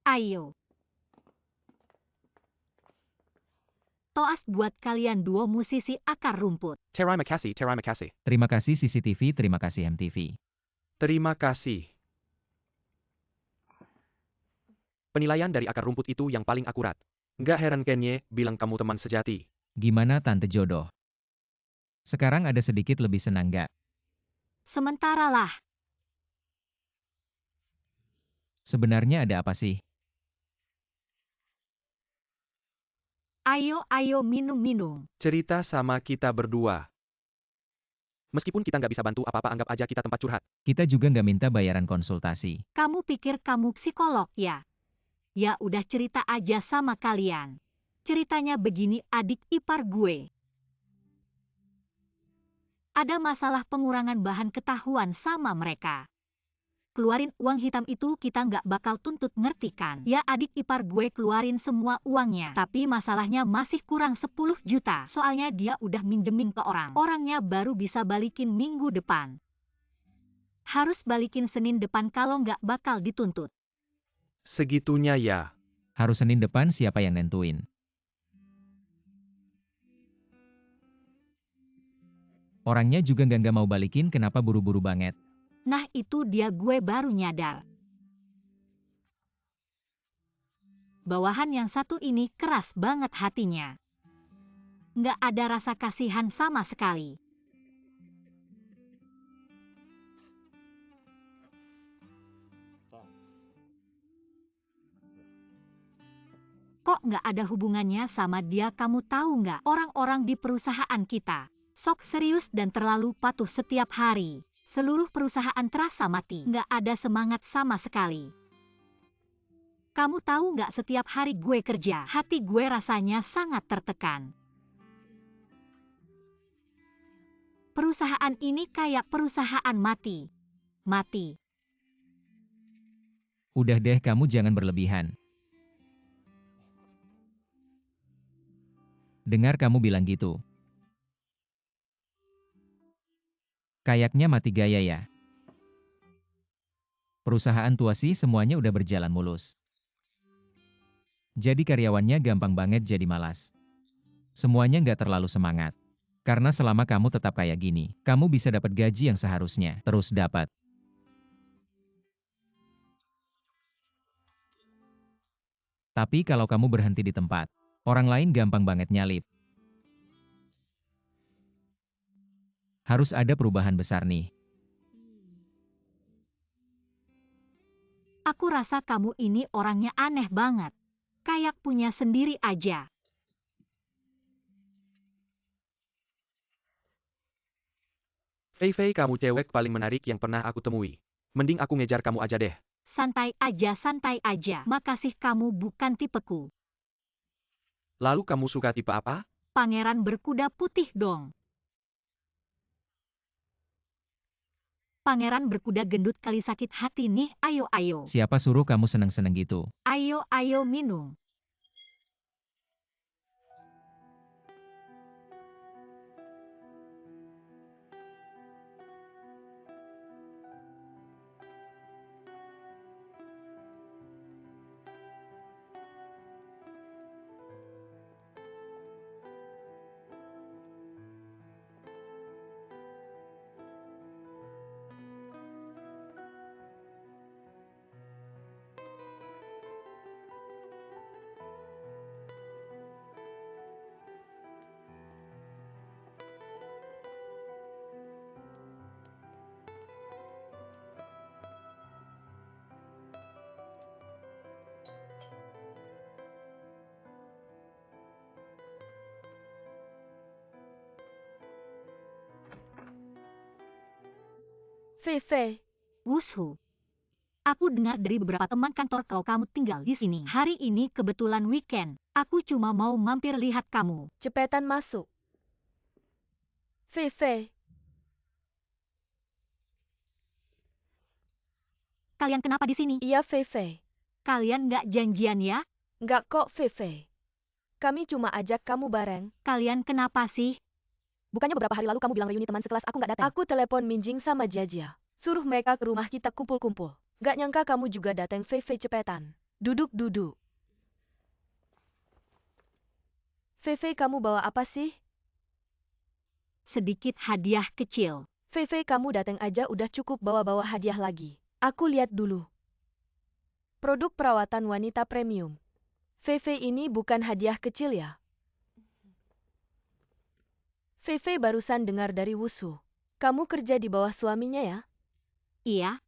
[SPEAKER 1] Ayo. Toas buat kalian duo musisi akar rumput.
[SPEAKER 3] Terima kasih, terima kasih.
[SPEAKER 4] Terima kasih CCTV, terima kasih MTV.
[SPEAKER 3] Terima kasih. Penilaian dari akar rumput itu yang paling akurat. Nggak heran Kenye bilang kamu teman sejati.
[SPEAKER 4] Gimana Tante Jodoh? Sekarang ada sedikit lebih senang nggak?
[SPEAKER 1] Sementara lah.
[SPEAKER 4] Sebenarnya ada apa sih?
[SPEAKER 1] Ayo minum-minum.
[SPEAKER 3] Cerita sama kita berdua. Meskipun kita nggak bisa bantu apa-apa, anggap aja kita tempat curhat.
[SPEAKER 4] Kita juga nggak minta bayaran konsultasi.
[SPEAKER 1] Kamu pikir kamu psikolog ya? Ya udah, cerita aja sama kalian. Ceritanya begini, adik ipar gue. Ada masalah pengurangan bahan ketahuan sama mereka. Keluarin uang hitam itu kita nggak bakal tuntut, ngerti kan? Ya adik ipar gue keluarin semua uangnya. Tapi masalahnya masih kurang 10 juta. Soalnya dia udah minjemin ke orang. Orangnya baru bisa balikin minggu depan. Harus balikin Senin depan, kalau nggak bakal dituntut.
[SPEAKER 3] Segitunya ya.
[SPEAKER 4] Harus Senin depan, siapa yang nentuin? Orangnya juga nggak mau balikin, kenapa buru-buru banget?
[SPEAKER 1] Nah itu dia gue baru nyadar. Bawahan yang satu ini keras banget hatinya. Nggak ada rasa kasihan sama sekali. Kok nggak ada hubungannya sama dia? Kamu tahu nggak, orang-orang di perusahaan kita sok serius dan terlalu patuh setiap hari. Seluruh perusahaan terasa mati, nggak ada semangat sama sekali. Kamu tahu nggak, setiap hari gue kerja, hati gue rasanya sangat tertekan. Perusahaan ini kayak perusahaan mati. Mati.
[SPEAKER 4] Udah deh, kamu jangan berlebihan. Dengar kamu bilang gitu. Kayaknya mati gaya ya. Perusahaan tua sih semuanya udah berjalan mulus. Jadi karyawannya gampang banget jadi malas. Semuanya nggak terlalu semangat. Karena selama kamu tetap kayak gini, kamu bisa dapat gaji yang seharusnya terus dapat. Tapi kalau kamu berhenti di tempat, orang lain gampang banget nyalip. Harus ada perubahan besar nih.
[SPEAKER 1] Aku rasa kamu ini orangnya aneh banget. Kayak punya sendiri aja.
[SPEAKER 3] Fei Fei, kamu cewek paling menarik yang pernah aku temui. Mending aku ngejar kamu aja deh.
[SPEAKER 1] Santai aja. Makasih, kamu bukan tipeku.
[SPEAKER 3] Lalu kamu suka tipe apa?
[SPEAKER 1] Pangeran berkuda putih dong. Pangeran berkuda gendut kali sakit hati nih, ayo.
[SPEAKER 4] Siapa suruh kamu seneng-seneng gitu?
[SPEAKER 1] Ayo minum.
[SPEAKER 2] Fei Fei,
[SPEAKER 1] Wushu. Aku dengar dari beberapa teman kantor kalau kamu tinggal di sini. Hari ini kebetulan weekend. Aku cuma mau mampir lihat kamu.
[SPEAKER 2] cepetan masuk. Fei Fei,
[SPEAKER 1] Kalian kenapa di sini?
[SPEAKER 2] iya Fei Fei.
[SPEAKER 1] Kalian nggak janjian ya?
[SPEAKER 2] Nggak kok Fei Fei. Kami cuma ajak kamu bareng.
[SPEAKER 1] Kalian kenapa sih?
[SPEAKER 2] Bukannya beberapa hari lalu kamu bilang reuni teman sekelas aku nggak datang? Aku telepon Minjing sama Jia. Suruh mereka ke rumah kita kumpul-kumpul. Nggak nyangka kamu juga datang. Fei Fei, cepetan. Duduk. Fei Fei, kamu bawa apa sih?
[SPEAKER 1] Sedikit hadiah kecil.
[SPEAKER 2] Fei Fei, kamu datang aja udah cukup bawa-bawa hadiah lagi. Aku lihat dulu. Produk perawatan wanita premium. Fei Fei, ini bukan hadiah kecil ya? Fei Fei barusan dengar dari Wushu. Kamu kerja di bawah suaminya ya?
[SPEAKER 1] Iya,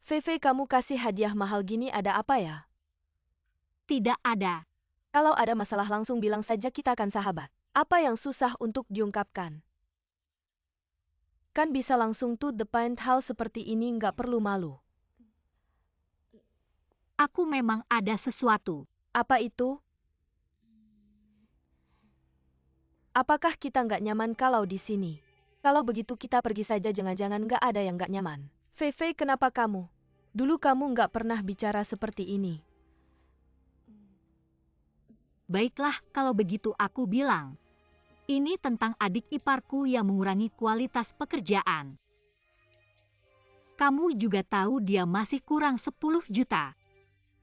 [SPEAKER 2] Fei Fei, kamu kasih hadiah mahal gini ada apa ya?
[SPEAKER 1] tidak ada.
[SPEAKER 2] Kalau ada masalah langsung bilang saja, kita akan sahabat. Apa yang susah untuk diungkapkan? Kan bisa langsung to the point, hal seperti ini nggak perlu malu.
[SPEAKER 1] Aku memang ada sesuatu.
[SPEAKER 2] Apa itu? Apakah kita nggak nyaman kalau di sini? Kalau begitu kita pergi saja, jangan-jangan nggak ada yang nggak nyaman. Fei Fei, kenapa kamu? Dulu kamu nggak pernah bicara seperti ini.
[SPEAKER 1] Baiklah, kalau begitu aku bilang. Ini tentang adik iparku yang mengurangi kualitas pekerjaan. Kamu juga tahu dia masih kurang 10 juta.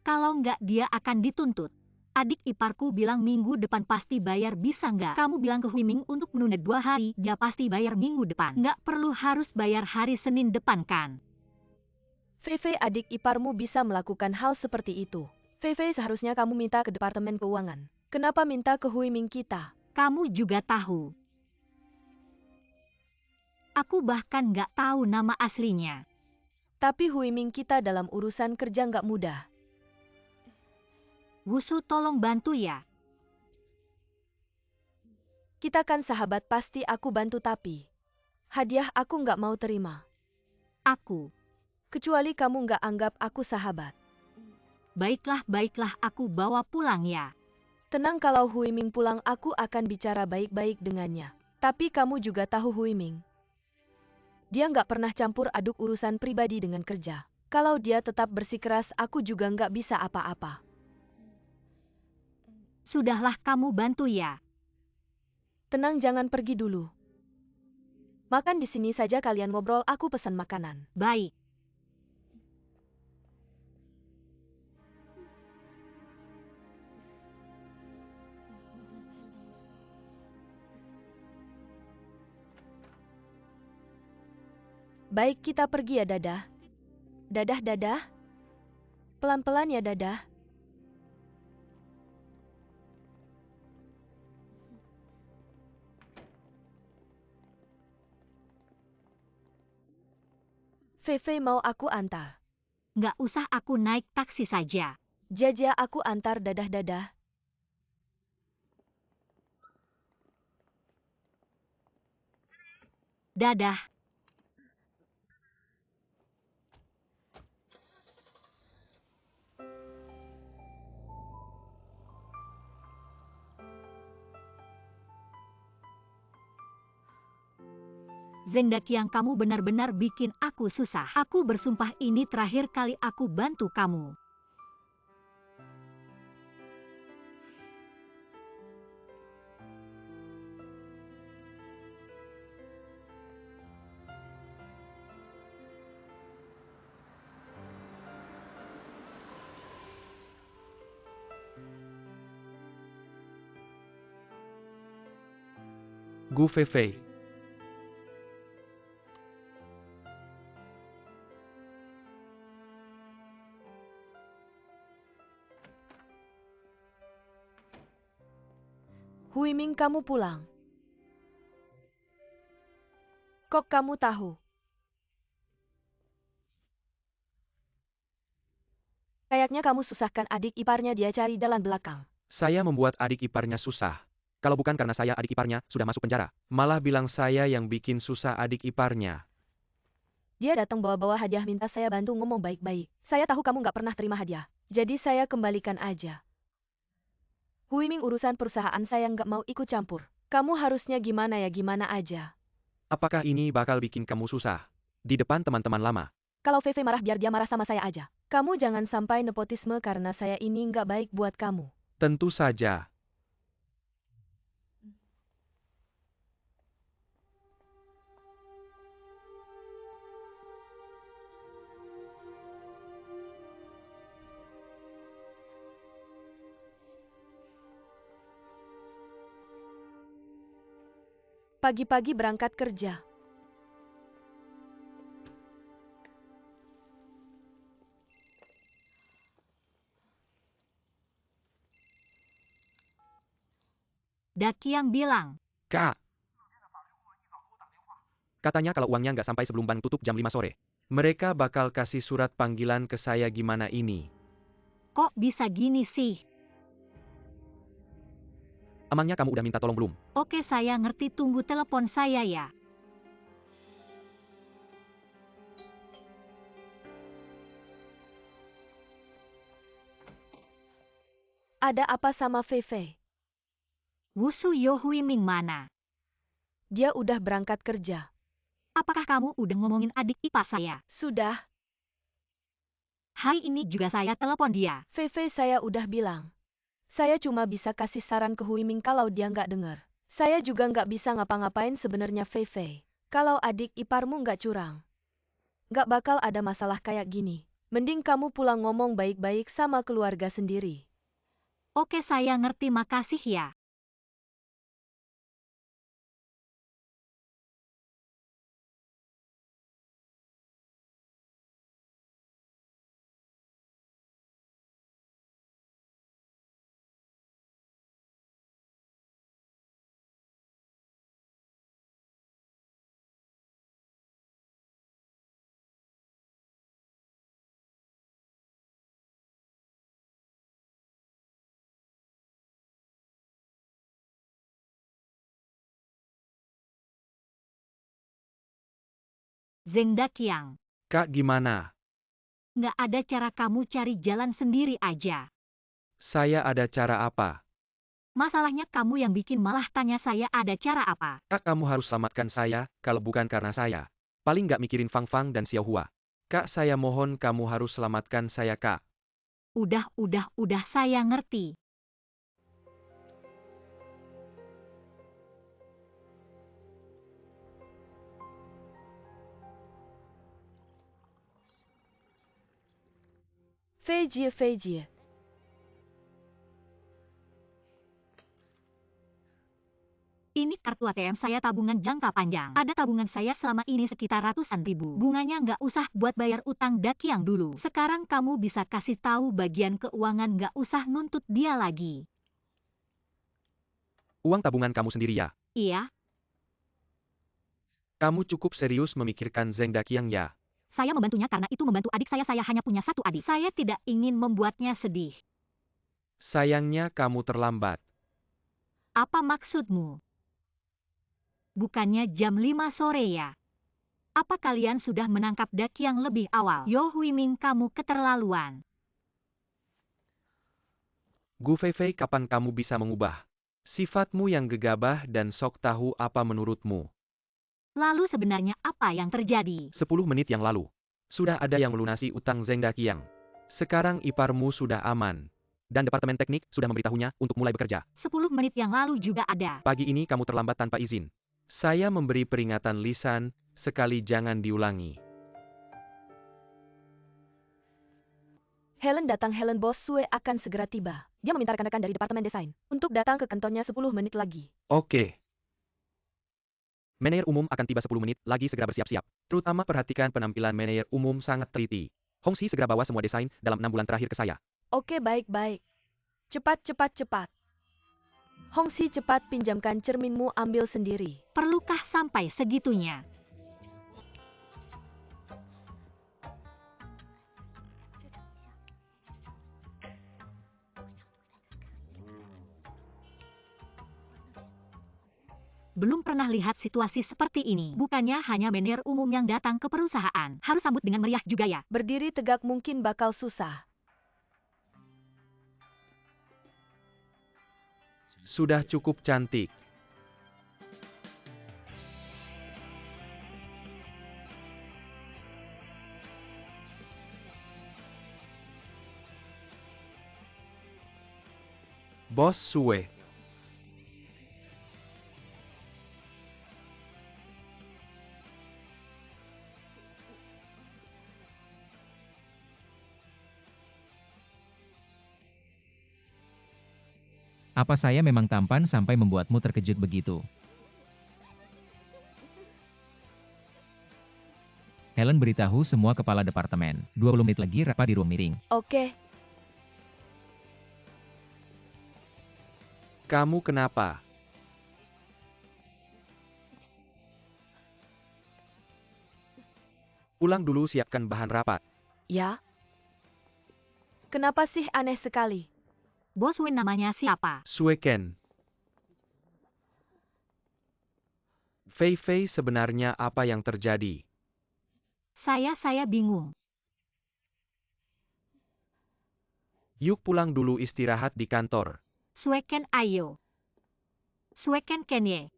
[SPEAKER 1] Kalau nggak dia akan dituntut. Adik iparku bilang minggu depan pasti bayar, bisa nggak? Kamu bilang ke Huiming untuk menunda 2 hari, dia pasti bayar minggu depan. Nggak perlu harus bayar hari Senin depan kan?
[SPEAKER 2] Fei adik iparmu bisa melakukan hal seperti itu. Fei seharusnya kamu minta ke Departemen Keuangan. Kenapa minta ke Hui Ming kita?
[SPEAKER 1] Kamu juga tahu. Aku bahkan nggak tahu nama aslinya.
[SPEAKER 2] Tapi Hui Ming kita dalam urusan kerja nggak mudah.
[SPEAKER 1] Wusu tolong bantu ya.
[SPEAKER 2] Kita kan sahabat, pasti aku bantu, tapi hadiah aku nggak mau terima.
[SPEAKER 1] Aku.
[SPEAKER 2] Kecuali kamu nggak anggap aku sahabat.
[SPEAKER 1] Baiklah, aku bawa pulang ya.
[SPEAKER 2] Tenang, kalau Hui Ming pulang aku akan bicara baik-baik dengannya. Tapi kamu juga tahu Hui Ming. Dia nggak pernah campur aduk urusan pribadi dengan kerja. Kalau dia tetap bersikeras, aku juga nggak bisa apa-apa.
[SPEAKER 1] Sudahlah, kamu bantu ya.
[SPEAKER 2] Tenang, jangan pergi dulu. Makan di sini saja, kalian ngobrol, aku pesan makanan.
[SPEAKER 1] Baik.
[SPEAKER 2] Baik, kita pergi ya, Dadah. Dadah. Pelan-pelan ya, Dadah. Fei mau aku antar.
[SPEAKER 1] Nggak usah, aku naik taksi saja.
[SPEAKER 2] Jaja, aku antar, dadah.
[SPEAKER 1] Dadah. Zengdak, yang kamu benar-benar bikin aku susah. Aku bersumpah ini terakhir kali aku bantu kamu.
[SPEAKER 3] Gu Fei.
[SPEAKER 2] Hui Ming, kamu pulang. Kok kamu tahu? Kayaknya kamu susahkan adik iparnya, dia cari jalan belakang.
[SPEAKER 3] Saya membuat adik iparnya susah. Kalau bukan karena saya, adik iparnya sudah masuk penjara. Malah bilang saya yang bikin susah adik iparnya.
[SPEAKER 2] Dia datang bawa-bawa hadiah, minta saya bantu ngomong baik-baik. Saya tahu kamu nggak pernah terima hadiah. Jadi saya kembalikan aja. Hui Ming, urusan perusahaan saya nggak mau ikut campur. Kamu harusnya gimana ya, gimana aja.
[SPEAKER 3] Apakah ini bakal bikin kamu susah? Di depan teman-teman lama.
[SPEAKER 2] Kalau Fei marah, biar dia marah sama saya aja. Kamu jangan sampai nepotisme karena saya ini nggak baik buat kamu.
[SPEAKER 3] Tentu saja.
[SPEAKER 2] Pagi-pagi berangkat kerja.
[SPEAKER 1] Dakiang bilang.
[SPEAKER 3] Kak. Katanya kalau uangnya nggak sampai sebelum bank tutup jam 5 sore. Mereka bakal kasih surat panggilan ke saya, gimana ini?
[SPEAKER 1] Kok bisa gini sih?
[SPEAKER 3] Emangnya kamu udah minta tolong belum?
[SPEAKER 1] Oke, saya ngerti, tunggu telepon saya ya.
[SPEAKER 2] Ada apa sama Fei?
[SPEAKER 1] Wusu Yo Hui Ming mana?
[SPEAKER 2] Dia udah berangkat kerja.
[SPEAKER 1] Apakah kamu udah ngomongin adik ipar saya?
[SPEAKER 2] Sudah.
[SPEAKER 1] Hari ini juga saya telepon dia.
[SPEAKER 2] Fei, saya udah bilang. Saya cuma bisa kasih saran ke Hui Ming kalau dia nggak dengar. Saya juga nggak bisa ngapa-ngapain sebenarnya, Fei. Kalau adik iparmu nggak curang, nggak bakal ada masalah kayak gini. Mending kamu pulang ngomong baik-baik sama keluarga sendiri.
[SPEAKER 1] Oke, saya ngerti, makasih ya. Zeng Daqiang.
[SPEAKER 3] Kak, gimana?
[SPEAKER 1] Nggak ada cara kamu cari jalan sendiri aja.
[SPEAKER 3] Saya ada cara apa?
[SPEAKER 1] Masalahnya kamu yang bikin malah tanya saya ada cara apa.
[SPEAKER 3] Kak, kamu harus selamatkan saya, kalau bukan karena saya. Paling nggak mikirin Fang Fang dan Xiao Hua. Kak, saya mohon kamu harus selamatkan saya, Kak.
[SPEAKER 1] Udah, saya ngerti.
[SPEAKER 2] Fei Jie.
[SPEAKER 1] Ini kartu ATM saya tabungan jangka panjang. Ada tabungan saya selama ini sekitar ratusan ribu. Bunganya nggak usah buat bayar utang Daqiang dulu. Sekarang kamu bisa kasih tahu bagian keuangan nggak usah nuntut dia lagi.
[SPEAKER 3] Uang tabungan kamu sendiri ya?
[SPEAKER 1] Iya,
[SPEAKER 3] Kamu cukup serius memikirkan Zeng Daqiang ya?
[SPEAKER 1] saya membantunya karena itu membantu adik saya hanya punya satu adik. Saya tidak ingin membuatnya sedih.
[SPEAKER 3] Sayangnya kamu terlambat.
[SPEAKER 1] Apa maksudmu? Bukannya jam 5 sore ya? Apa kalian sudah menangkap Daqiang lebih awal? Yo Huiming, kamu keterlaluan.
[SPEAKER 3] Gu Feifei, kapan kamu bisa mengubah sifatmu yang gegabah dan sok tahu apa menurutmu?
[SPEAKER 1] Lalu sebenarnya apa yang terjadi?
[SPEAKER 3] 10 menit yang lalu. Sudah ada yang melunasi utang Zeng Daqiang. Sekarang iparmu sudah aman. Dan Departemen Teknik sudah memberitahunya untuk mulai bekerja.
[SPEAKER 1] 10 menit yang lalu juga ada.
[SPEAKER 3] Pagi ini kamu terlambat tanpa izin. Saya memberi peringatan lisan, sekali jangan diulangi.
[SPEAKER 2] Helen datang. Bos Sue akan segera tiba. Dia meminta rekan-rekan dari Departemen Desain untuk datang ke kantornya 10 menit lagi.
[SPEAKER 3] Oke. Manajer umum akan tiba 10 menit lagi, segera bersiap-siap. Terutama perhatikan penampilan manajer umum sangat teliti. Hongxi segera bawa semua desain dalam 6 bulan terakhir ke saya.
[SPEAKER 2] Oke, baik. Cepat. Hongxi, cepat pinjamkan cerminmu, ambil sendiri.
[SPEAKER 1] Perlukah sampai segitunya? Belum pernah lihat situasi seperti ini. Bukannya hanya manajer umum yang datang ke perusahaan. Harus sambut dengan meriah juga ya.
[SPEAKER 2] Berdiri tegak mungkin bakal susah.
[SPEAKER 3] Sudah cukup cantik. Bos Sue.
[SPEAKER 4] Apa saya memang tampan sampai membuatmu terkejut begitu? Helen beritahu semua kepala departemen. 20 menit lagi rapat di ruang meeting.
[SPEAKER 2] Oke,
[SPEAKER 3] Kamu kenapa? Pulang dulu, siapkan bahan rapat.
[SPEAKER 2] ya. Kenapa sih aneh sekali?
[SPEAKER 1] Bos Wen namanya siapa?
[SPEAKER 3] Sue Ken. Fei, sebenarnya apa yang terjadi?
[SPEAKER 1] Saya bingung.
[SPEAKER 3] Yuk pulang dulu, istirahat di kantor.
[SPEAKER 1] Sueken ayo. Sueken Kenye.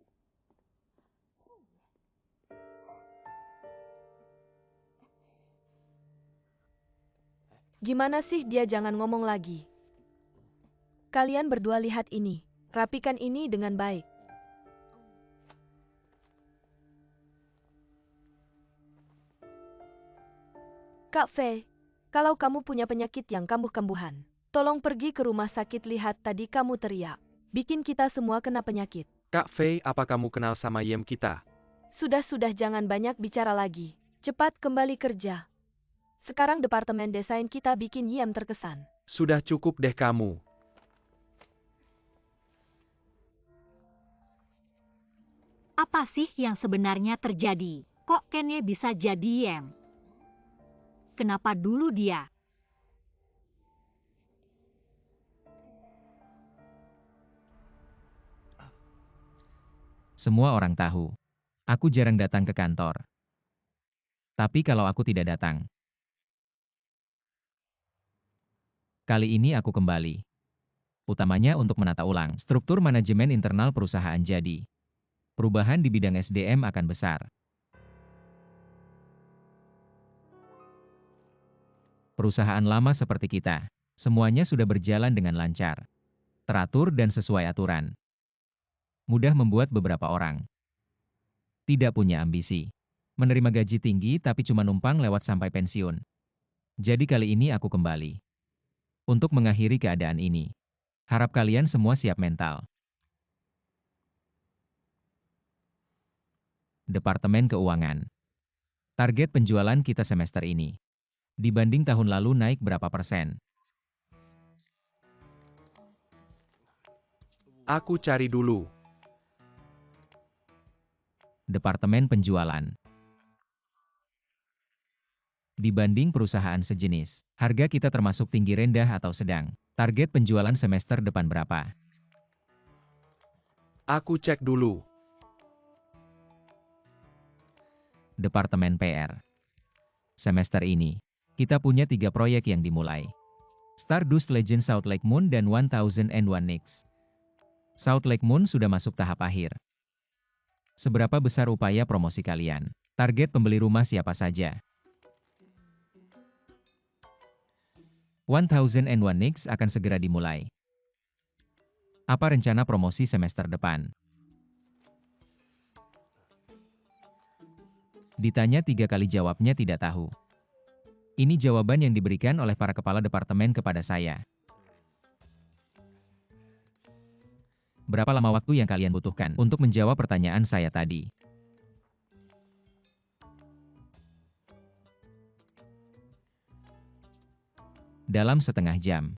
[SPEAKER 2] Gimana sih dia, jangan ngomong lagi. Kalian berdua lihat ini. Rapikan ini dengan baik. Kak Fei, kalau kamu punya penyakit yang kambuh-kambuhan, tolong pergi ke rumah sakit. Lihat tadi kamu teriak. Bikin kita semua kena penyakit.
[SPEAKER 3] Kak Fei, apa kamu kenal sama Yem kita?
[SPEAKER 2] Sudah, jangan banyak bicara lagi. Cepat kembali kerja. Sekarang Departemen Desain kita bikin Yem terkesan.
[SPEAKER 3] Sudah cukup deh kamu.
[SPEAKER 1] Apa sih yang sebenarnya terjadi? Kok Kenye bisa jadi Yem? Kenapa dulu dia?
[SPEAKER 4] Semua orang tahu. Aku jarang datang ke kantor. Tapi kalau aku tidak datang, kali ini aku kembali. Utamanya untuk menata ulang struktur manajemen internal perusahaan jadi. Perubahan di bidang SDM akan besar. Perusahaan lama seperti kita, semuanya sudah berjalan dengan lancar, teratur dan sesuai aturan. Mudah membuat beberapa orang tidak punya ambisi. Menerima gaji tinggi tapi cuma numpang lewat sampai pensiun. Jadi kali ini aku kembali. Untuk mengakhiri keadaan ini. Harap kalian semua siap mental. Departemen Keuangan. Target penjualan kita semester ini. Dibanding tahun lalu naik berapa persen?
[SPEAKER 3] Aku cari dulu.
[SPEAKER 4] Departemen Penjualan. Dibanding perusahaan sejenis, harga kita termasuk tinggi rendah atau sedang. Target penjualan semester depan berapa?
[SPEAKER 3] Aku cek dulu.
[SPEAKER 4] Departemen PR. Semester ini, kita punya 3 proyek yang dimulai. Stardust Legend South Lake Moon dan 1001 Nix. South Lake Moon sudah masuk tahap akhir. Seberapa besar upaya promosi kalian? Target pembeli rumah siapa saja? 1001 Nix akan segera dimulai. Apa rencana promosi semester depan? Ditanya 3 kali jawabnya tidak tahu. Ini jawaban yang diberikan oleh para kepala departemen kepada saya. Berapa lama waktu yang kalian butuhkan untuk menjawab pertanyaan saya tadi? Dalam setengah jam.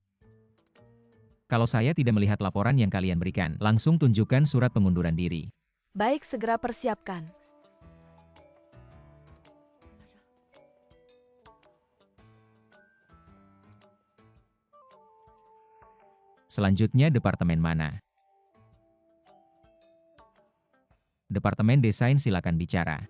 [SPEAKER 4] Kalau saya tidak melihat laporan yang kalian berikan, langsung tunjukkan surat pengunduran diri.
[SPEAKER 2] Baik, segera persiapkan.
[SPEAKER 4] Selanjutnya departemen mana? Departemen Desain silakan bicara.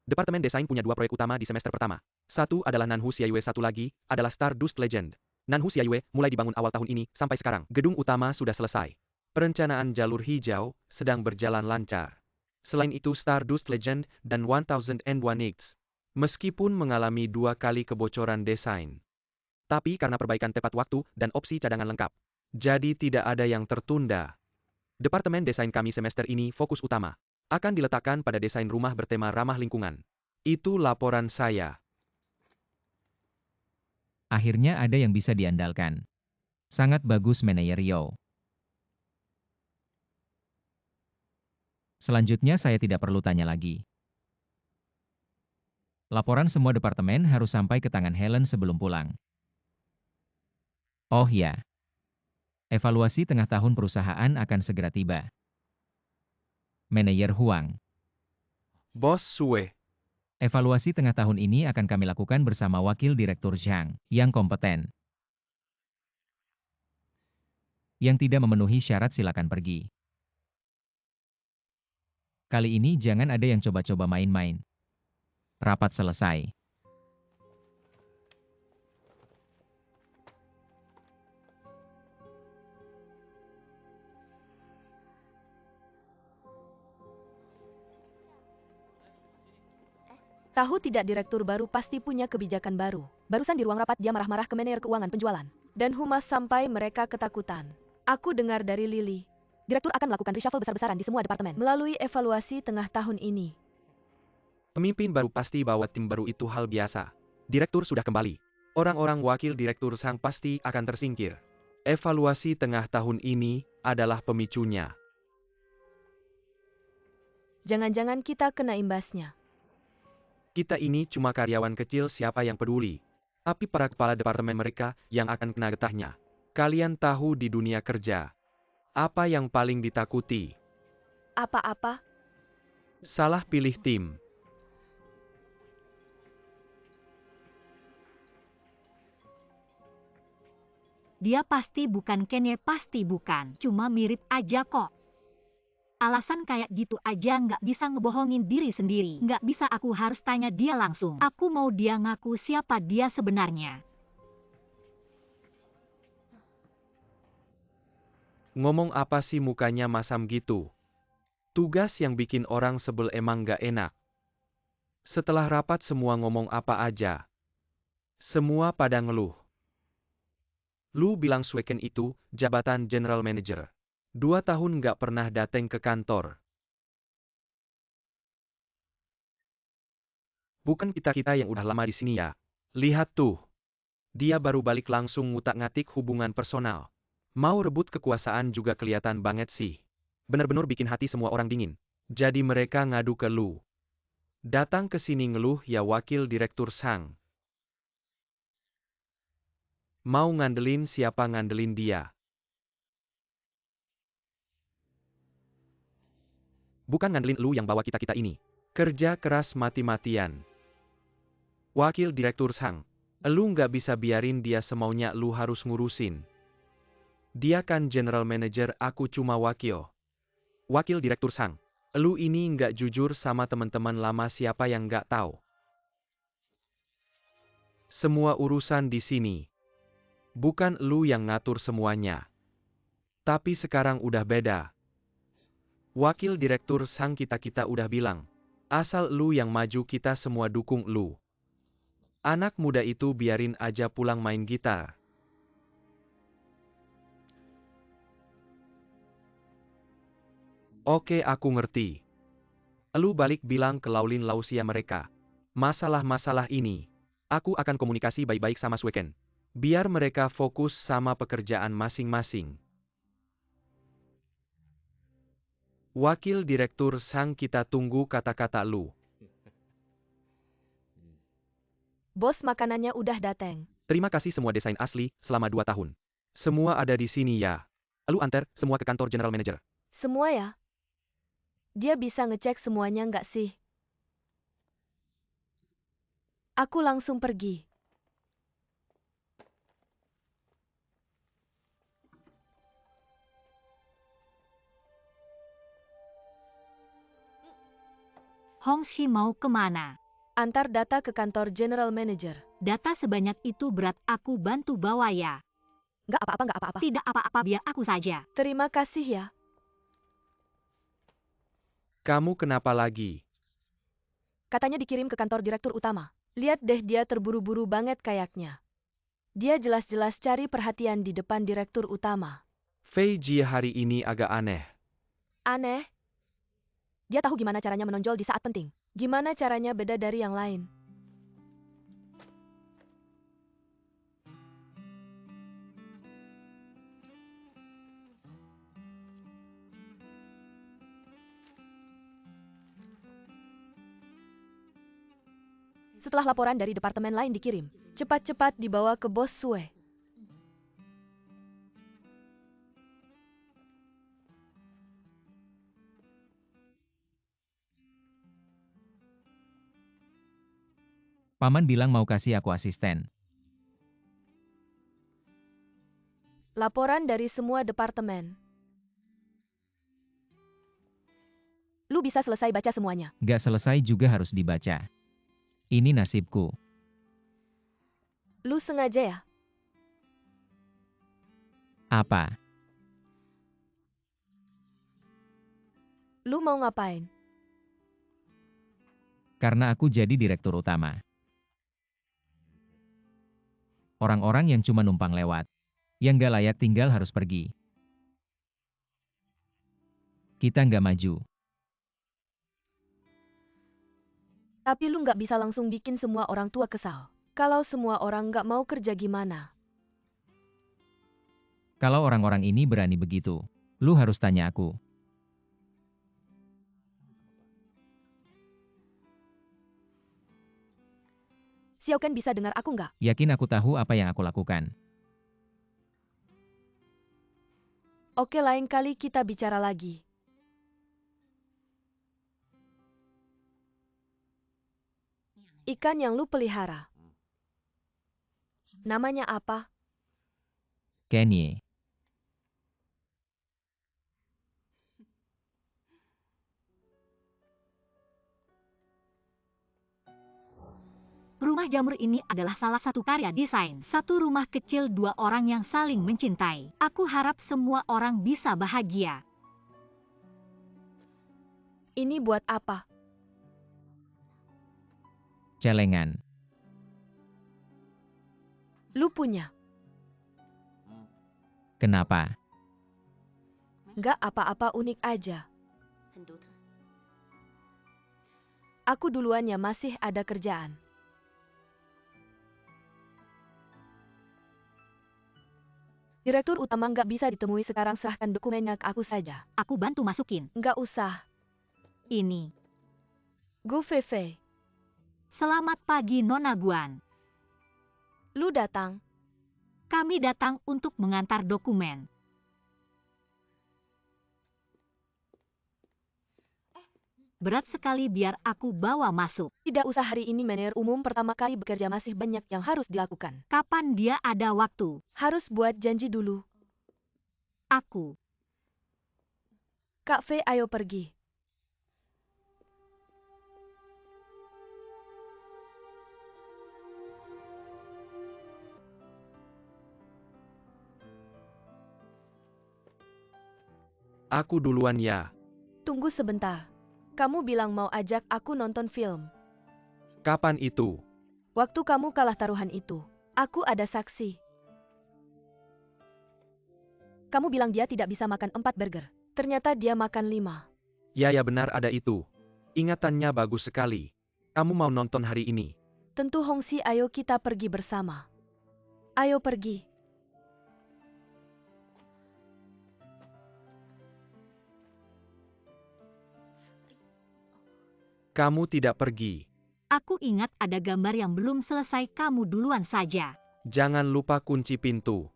[SPEAKER 3] Departemen Desain punya 2 proyek utama di semester pertama. Satu adalah Nanhu Xiaiyue, satu lagi adalah Stardust Legend. Nanhu Xiaiyue mulai dibangun awal tahun ini sampai sekarang. Gedung utama sudah selesai. Perencanaan jalur hijau sedang berjalan lancar. Selain itu Stardust Legend dan 1001 Nix. Meskipun mengalami 2 kali kebocoran desain. Tapi karena perbaikan tepat waktu dan opsi cadangan lengkap. Jadi tidak ada yang tertunda. Departemen desain kami semester ini fokus utama akan diletakkan pada desain rumah bertema ramah lingkungan. Itu laporan saya.
[SPEAKER 4] Akhirnya ada yang bisa diandalkan. Sangat bagus Manajer Yo. Selanjutnya saya tidak perlu tanya lagi. Laporan semua departemen harus sampai ke tangan Helen sebelum pulang. Oh ya. Evaluasi tengah tahun perusahaan akan segera tiba. Manajer Huang.
[SPEAKER 3] Bos Sue.
[SPEAKER 4] Evaluasi tengah tahun ini akan kami lakukan bersama Wakil Direktur Zhang, yang kompeten. Yang tidak memenuhi syarat silakan pergi. Kali ini jangan ada yang coba-coba main-main. Rapat selesai.
[SPEAKER 2] Tahu tidak, direktur baru pasti punya kebijakan baru. Barusan di ruang rapat dia marah-marah ke manajer keuangan penjualan. Dan humas sampai mereka ketakutan. Aku dengar dari Lily. Direktur akan melakukan reshuffle besar-besaran di semua departemen melalui evaluasi tengah tahun ini.
[SPEAKER 3] Pemimpin baru pasti bawa tim baru, itu hal biasa. Direktur sudah kembali. Orang-orang wakil direktur sang pasti akan tersingkir. Evaluasi tengah tahun ini adalah pemicunya.
[SPEAKER 2] Jangan-jangan kita kena imbasnya.
[SPEAKER 3] Kita ini cuma karyawan kecil, siapa yang peduli? Tapi para kepala departemen mereka yang akan kena getahnya. Kalian tahu di dunia kerja, apa yang paling ditakuti?
[SPEAKER 2] Apa-apa?
[SPEAKER 3] Salah pilih tim.
[SPEAKER 1] Dia pasti bukan Kanye, pasti bukan. Cuma mirip aja kok. Alasan kayak gitu aja nggak bisa ngebohongin diri sendiri. Nggak bisa, aku harus tanya dia langsung. Aku mau dia ngaku siapa dia sebenarnya.
[SPEAKER 3] Ngomong apa sih mukanya masam gitu? Tugas yang bikin orang sebel emang nggak enak. Setelah rapat semua ngomong apa aja. Semua pada ngeluh. Lu bilang Sweken itu, jabatan General Manager. 2 tahun nggak pernah dateng ke kantor. Bukan kita-kita yang udah lama di sini ya. Lihat tuh. Dia baru balik langsung ngutak-ngatik hubungan personal. Mau rebut kekuasaan juga kelihatan banget sih. Bener-bener bikin hati semua orang dingin. Jadi mereka ngadu ke lu. Datang ke sini ngeluh ya wakil direktur Sang. Mau ngandelin siapa ngandelin dia. Bukan ngandelin lu yang bawa kita-kita ini. Kerja keras mati-matian. Wakil direktur Sang. Lu nggak bisa biarin dia semaunya, lu harus ngurusin. Dia kan general manager, aku cuma wakil. Wakil direktur Sang. Lu ini nggak jujur sama teman-teman lama, siapa yang nggak tahu. Semua urusan di sini. Bukan lu yang ngatur semuanya. Tapi sekarang udah beda. Wakil direktur Sang, kita-kita udah bilang. Asal lu yang maju kita semua dukung lu. Anak muda itu biarin aja pulang main gitar. Oke, aku ngerti. Lu balik bilang ke Laulin Lausia mereka. Masalah-masalah ini, aku akan komunikasi baik-baik sama Sweken. Biar mereka fokus sama pekerjaan masing-masing. Wakil direktur Sang, kita tunggu kata-kata lu.
[SPEAKER 2] Bos, makanannya udah dateng.
[SPEAKER 3] Terima kasih semua desain asli, selama 2 tahun. Semua ada di sini ya. Lu antar semua ke kantor general manager.
[SPEAKER 2] Semua ya? Dia bisa ngecek semuanya nggak sih? Aku langsung pergi.
[SPEAKER 1] Hongxi mau kemana?
[SPEAKER 2] Antar data ke kantor general manager.
[SPEAKER 1] Data sebanyak itu berat, aku bantu bawa ya.
[SPEAKER 2] Nggak apa-apa, nggak apa-apa.
[SPEAKER 1] Tidak apa-apa, biar aku saja.
[SPEAKER 2] Terima kasih ya.
[SPEAKER 3] Kamu kenapa lagi?
[SPEAKER 2] Katanya dikirim ke kantor direktur utama. Lihat deh, dia terburu-buru banget kayaknya. Dia jelas-jelas cari perhatian di depan direktur utama.
[SPEAKER 3] Fei Jie hari ini agak aneh.
[SPEAKER 2] Aneh. Dia tahu gimana caranya menonjol di saat penting. Gimana caranya beda dari yang lain. Setelah laporan dari departemen lain dikirim, cepat-cepat dibawa ke bos Sue.
[SPEAKER 4] Paman bilang mau kasih aku asisten.
[SPEAKER 2] Laporan dari semua departemen. Lu bisa selesai baca semuanya.
[SPEAKER 4] Gak selesai juga harus dibaca. Ini nasibku.
[SPEAKER 2] Lu sengaja ya?
[SPEAKER 4] Apa?
[SPEAKER 2] Lu mau ngapain?
[SPEAKER 4] Karena aku jadi direktur utama. Orang-orang yang cuma numpang lewat, yang gak layak tinggal harus pergi. Kita nggak maju.
[SPEAKER 2] Tapi lu nggak bisa langsung bikin semua orang tua kesal. Kalau semua orang nggak mau kerja gimana?
[SPEAKER 4] Kalau orang-orang ini berani begitu, lu harus tanya aku.
[SPEAKER 2] Xiaoken bisa dengar aku nggak?
[SPEAKER 4] Yakin aku tahu apa yang aku lakukan.
[SPEAKER 2] Oke, lain kali kita bicara lagi. Ikan yang lu pelihara. Namanya apa?
[SPEAKER 4] Kenye.
[SPEAKER 1] Rumah jamur ini adalah salah satu karya desain. Satu rumah kecil dua orang yang saling mencintai. Aku harap semua orang bisa bahagia.
[SPEAKER 2] Ini buat apa?
[SPEAKER 4] Celengan.
[SPEAKER 2] Lu punya?
[SPEAKER 4] Kenapa?
[SPEAKER 2] Nggak apa-apa, unik aja. Aku duluan ya, masih ada kerjaan. Direktur utama nggak bisa ditemui sekarang, serahkan dokumennya ke aku saja.
[SPEAKER 1] Aku bantu masukin.
[SPEAKER 2] Nggak usah.
[SPEAKER 1] Ini.
[SPEAKER 2] Gu Feifei,
[SPEAKER 1] Selamat pagi Nona Guan.
[SPEAKER 2] lu datang.
[SPEAKER 1] Kami datang untuk mengantar dokumen. Berat sekali biar aku bawa masuk.
[SPEAKER 2] Tidak usah, hari ini manajer umum pertama kali bekerja, masih banyak yang harus dilakukan.
[SPEAKER 1] Kapan dia ada waktu?
[SPEAKER 2] Harus buat janji dulu.
[SPEAKER 1] Aku.
[SPEAKER 2] Kak Fei, ayo pergi.
[SPEAKER 3] Aku duluan ya.
[SPEAKER 2] Tunggu sebentar. Kamu bilang mau ajak aku nonton film.
[SPEAKER 3] Kapan itu?
[SPEAKER 2] Waktu kamu kalah taruhan itu, aku ada saksi. Kamu bilang dia tidak bisa makan 4 burger. Ternyata dia makan 5.
[SPEAKER 3] Ya benar, ada itu. Ingatannya bagus sekali. Kamu mau nonton hari ini?
[SPEAKER 2] Tentu Hongxi, ayo kita pergi bersama. Ayo pergi.
[SPEAKER 3] Kamu tidak pergi.
[SPEAKER 1] Aku ingat ada gambar yang belum selesai, kamu duluan saja.
[SPEAKER 3] Jangan lupa kunci pintu.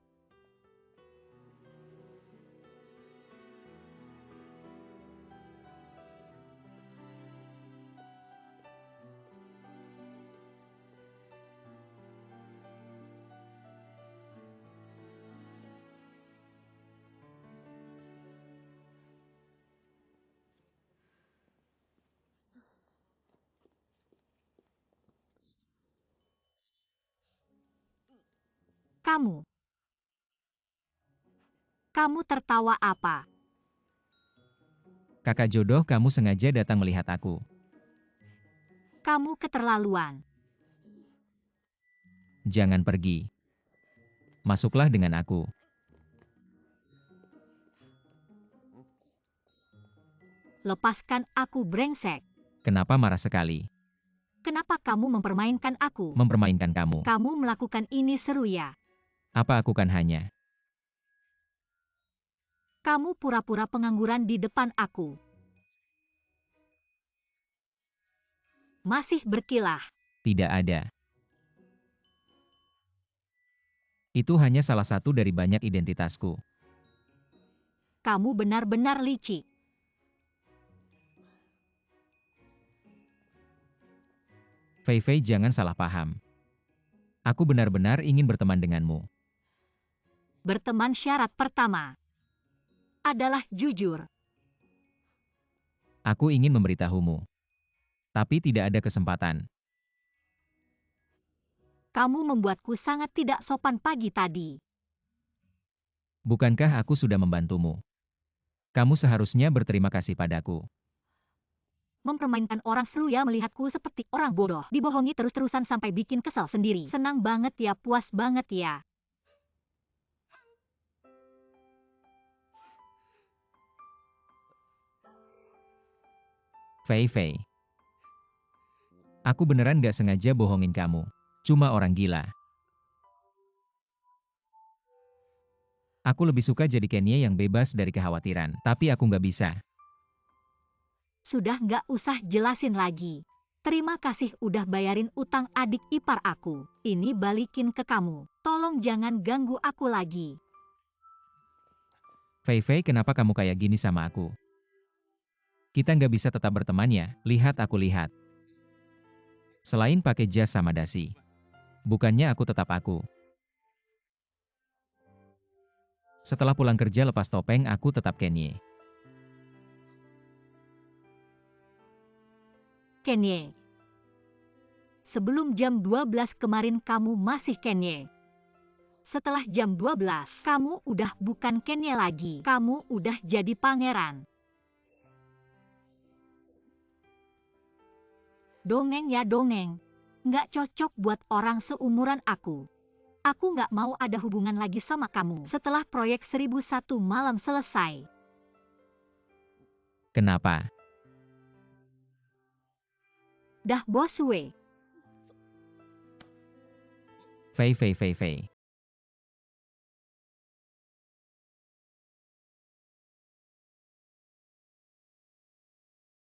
[SPEAKER 1] Kamu tertawa apa?
[SPEAKER 4] Kakak jodoh, kamu sengaja datang melihat aku.
[SPEAKER 1] Kamu keterlaluan.
[SPEAKER 4] Jangan pergi. Masuklah dengan aku.
[SPEAKER 1] Lepaskan aku, brengsek.
[SPEAKER 4] Kenapa marah sekali?
[SPEAKER 1] Kenapa kamu mempermainkan aku?
[SPEAKER 4] Mempermainkan kamu.
[SPEAKER 1] Kamu melakukan ini seru ya?
[SPEAKER 4] Apa aku kan hanya?
[SPEAKER 1] Kamu pura-pura pengangguran di depan aku. Masih berkilah.
[SPEAKER 4] Tidak ada. Itu hanya salah satu dari banyak identitasku.
[SPEAKER 1] Kamu benar-benar licik.
[SPEAKER 4] Fei, jangan salah paham. Aku benar-benar ingin berteman denganmu.
[SPEAKER 1] Berteman syarat pertama adalah jujur.
[SPEAKER 4] Aku ingin memberitahumu. Tapi tidak ada kesempatan.
[SPEAKER 1] Kamu membuatku sangat tidak sopan pagi tadi.
[SPEAKER 4] Bukankah aku sudah membantumu? Kamu seharusnya berterima kasih padaku.
[SPEAKER 1] Mempermainkan orang seru ya, melihatku seperti orang bodoh. Dibohongi terus-terusan sampai bikin kesel sendiri. Senang banget ya, puas banget ya.
[SPEAKER 4] Fei. Aku beneran gak sengaja bohongin kamu. Cuma orang gila. Aku lebih suka jadi Kenya yang bebas dari kekhawatiran. Tapi aku gak bisa.
[SPEAKER 1] Sudah gak usah jelasin lagi. Terima kasih udah bayarin utang adik ipar aku. Ini balikin ke kamu. Tolong jangan ganggu aku lagi.
[SPEAKER 4] Fei, kenapa kamu kayak gini sama aku? Kita nggak bisa tetap berteman ya, lihat aku lihat. Selain pakai jas sama dasi. Bukannya aku tetap aku. Setelah pulang kerja lepas topeng aku tetap Kenya.
[SPEAKER 1] Kenya. Sebelum jam 12 kemarin kamu masih Kenye. Setelah jam 12, kamu udah bukan Kenye lagi. Kamu udah jadi pangeran. Dongeng ya dongeng. Nggak cocok buat orang seumuran aku. Aku nggak mau ada hubungan lagi sama kamu setelah proyek 1001 malam selesai.
[SPEAKER 4] Kenapa?
[SPEAKER 1] Dah bos we.
[SPEAKER 4] Fei.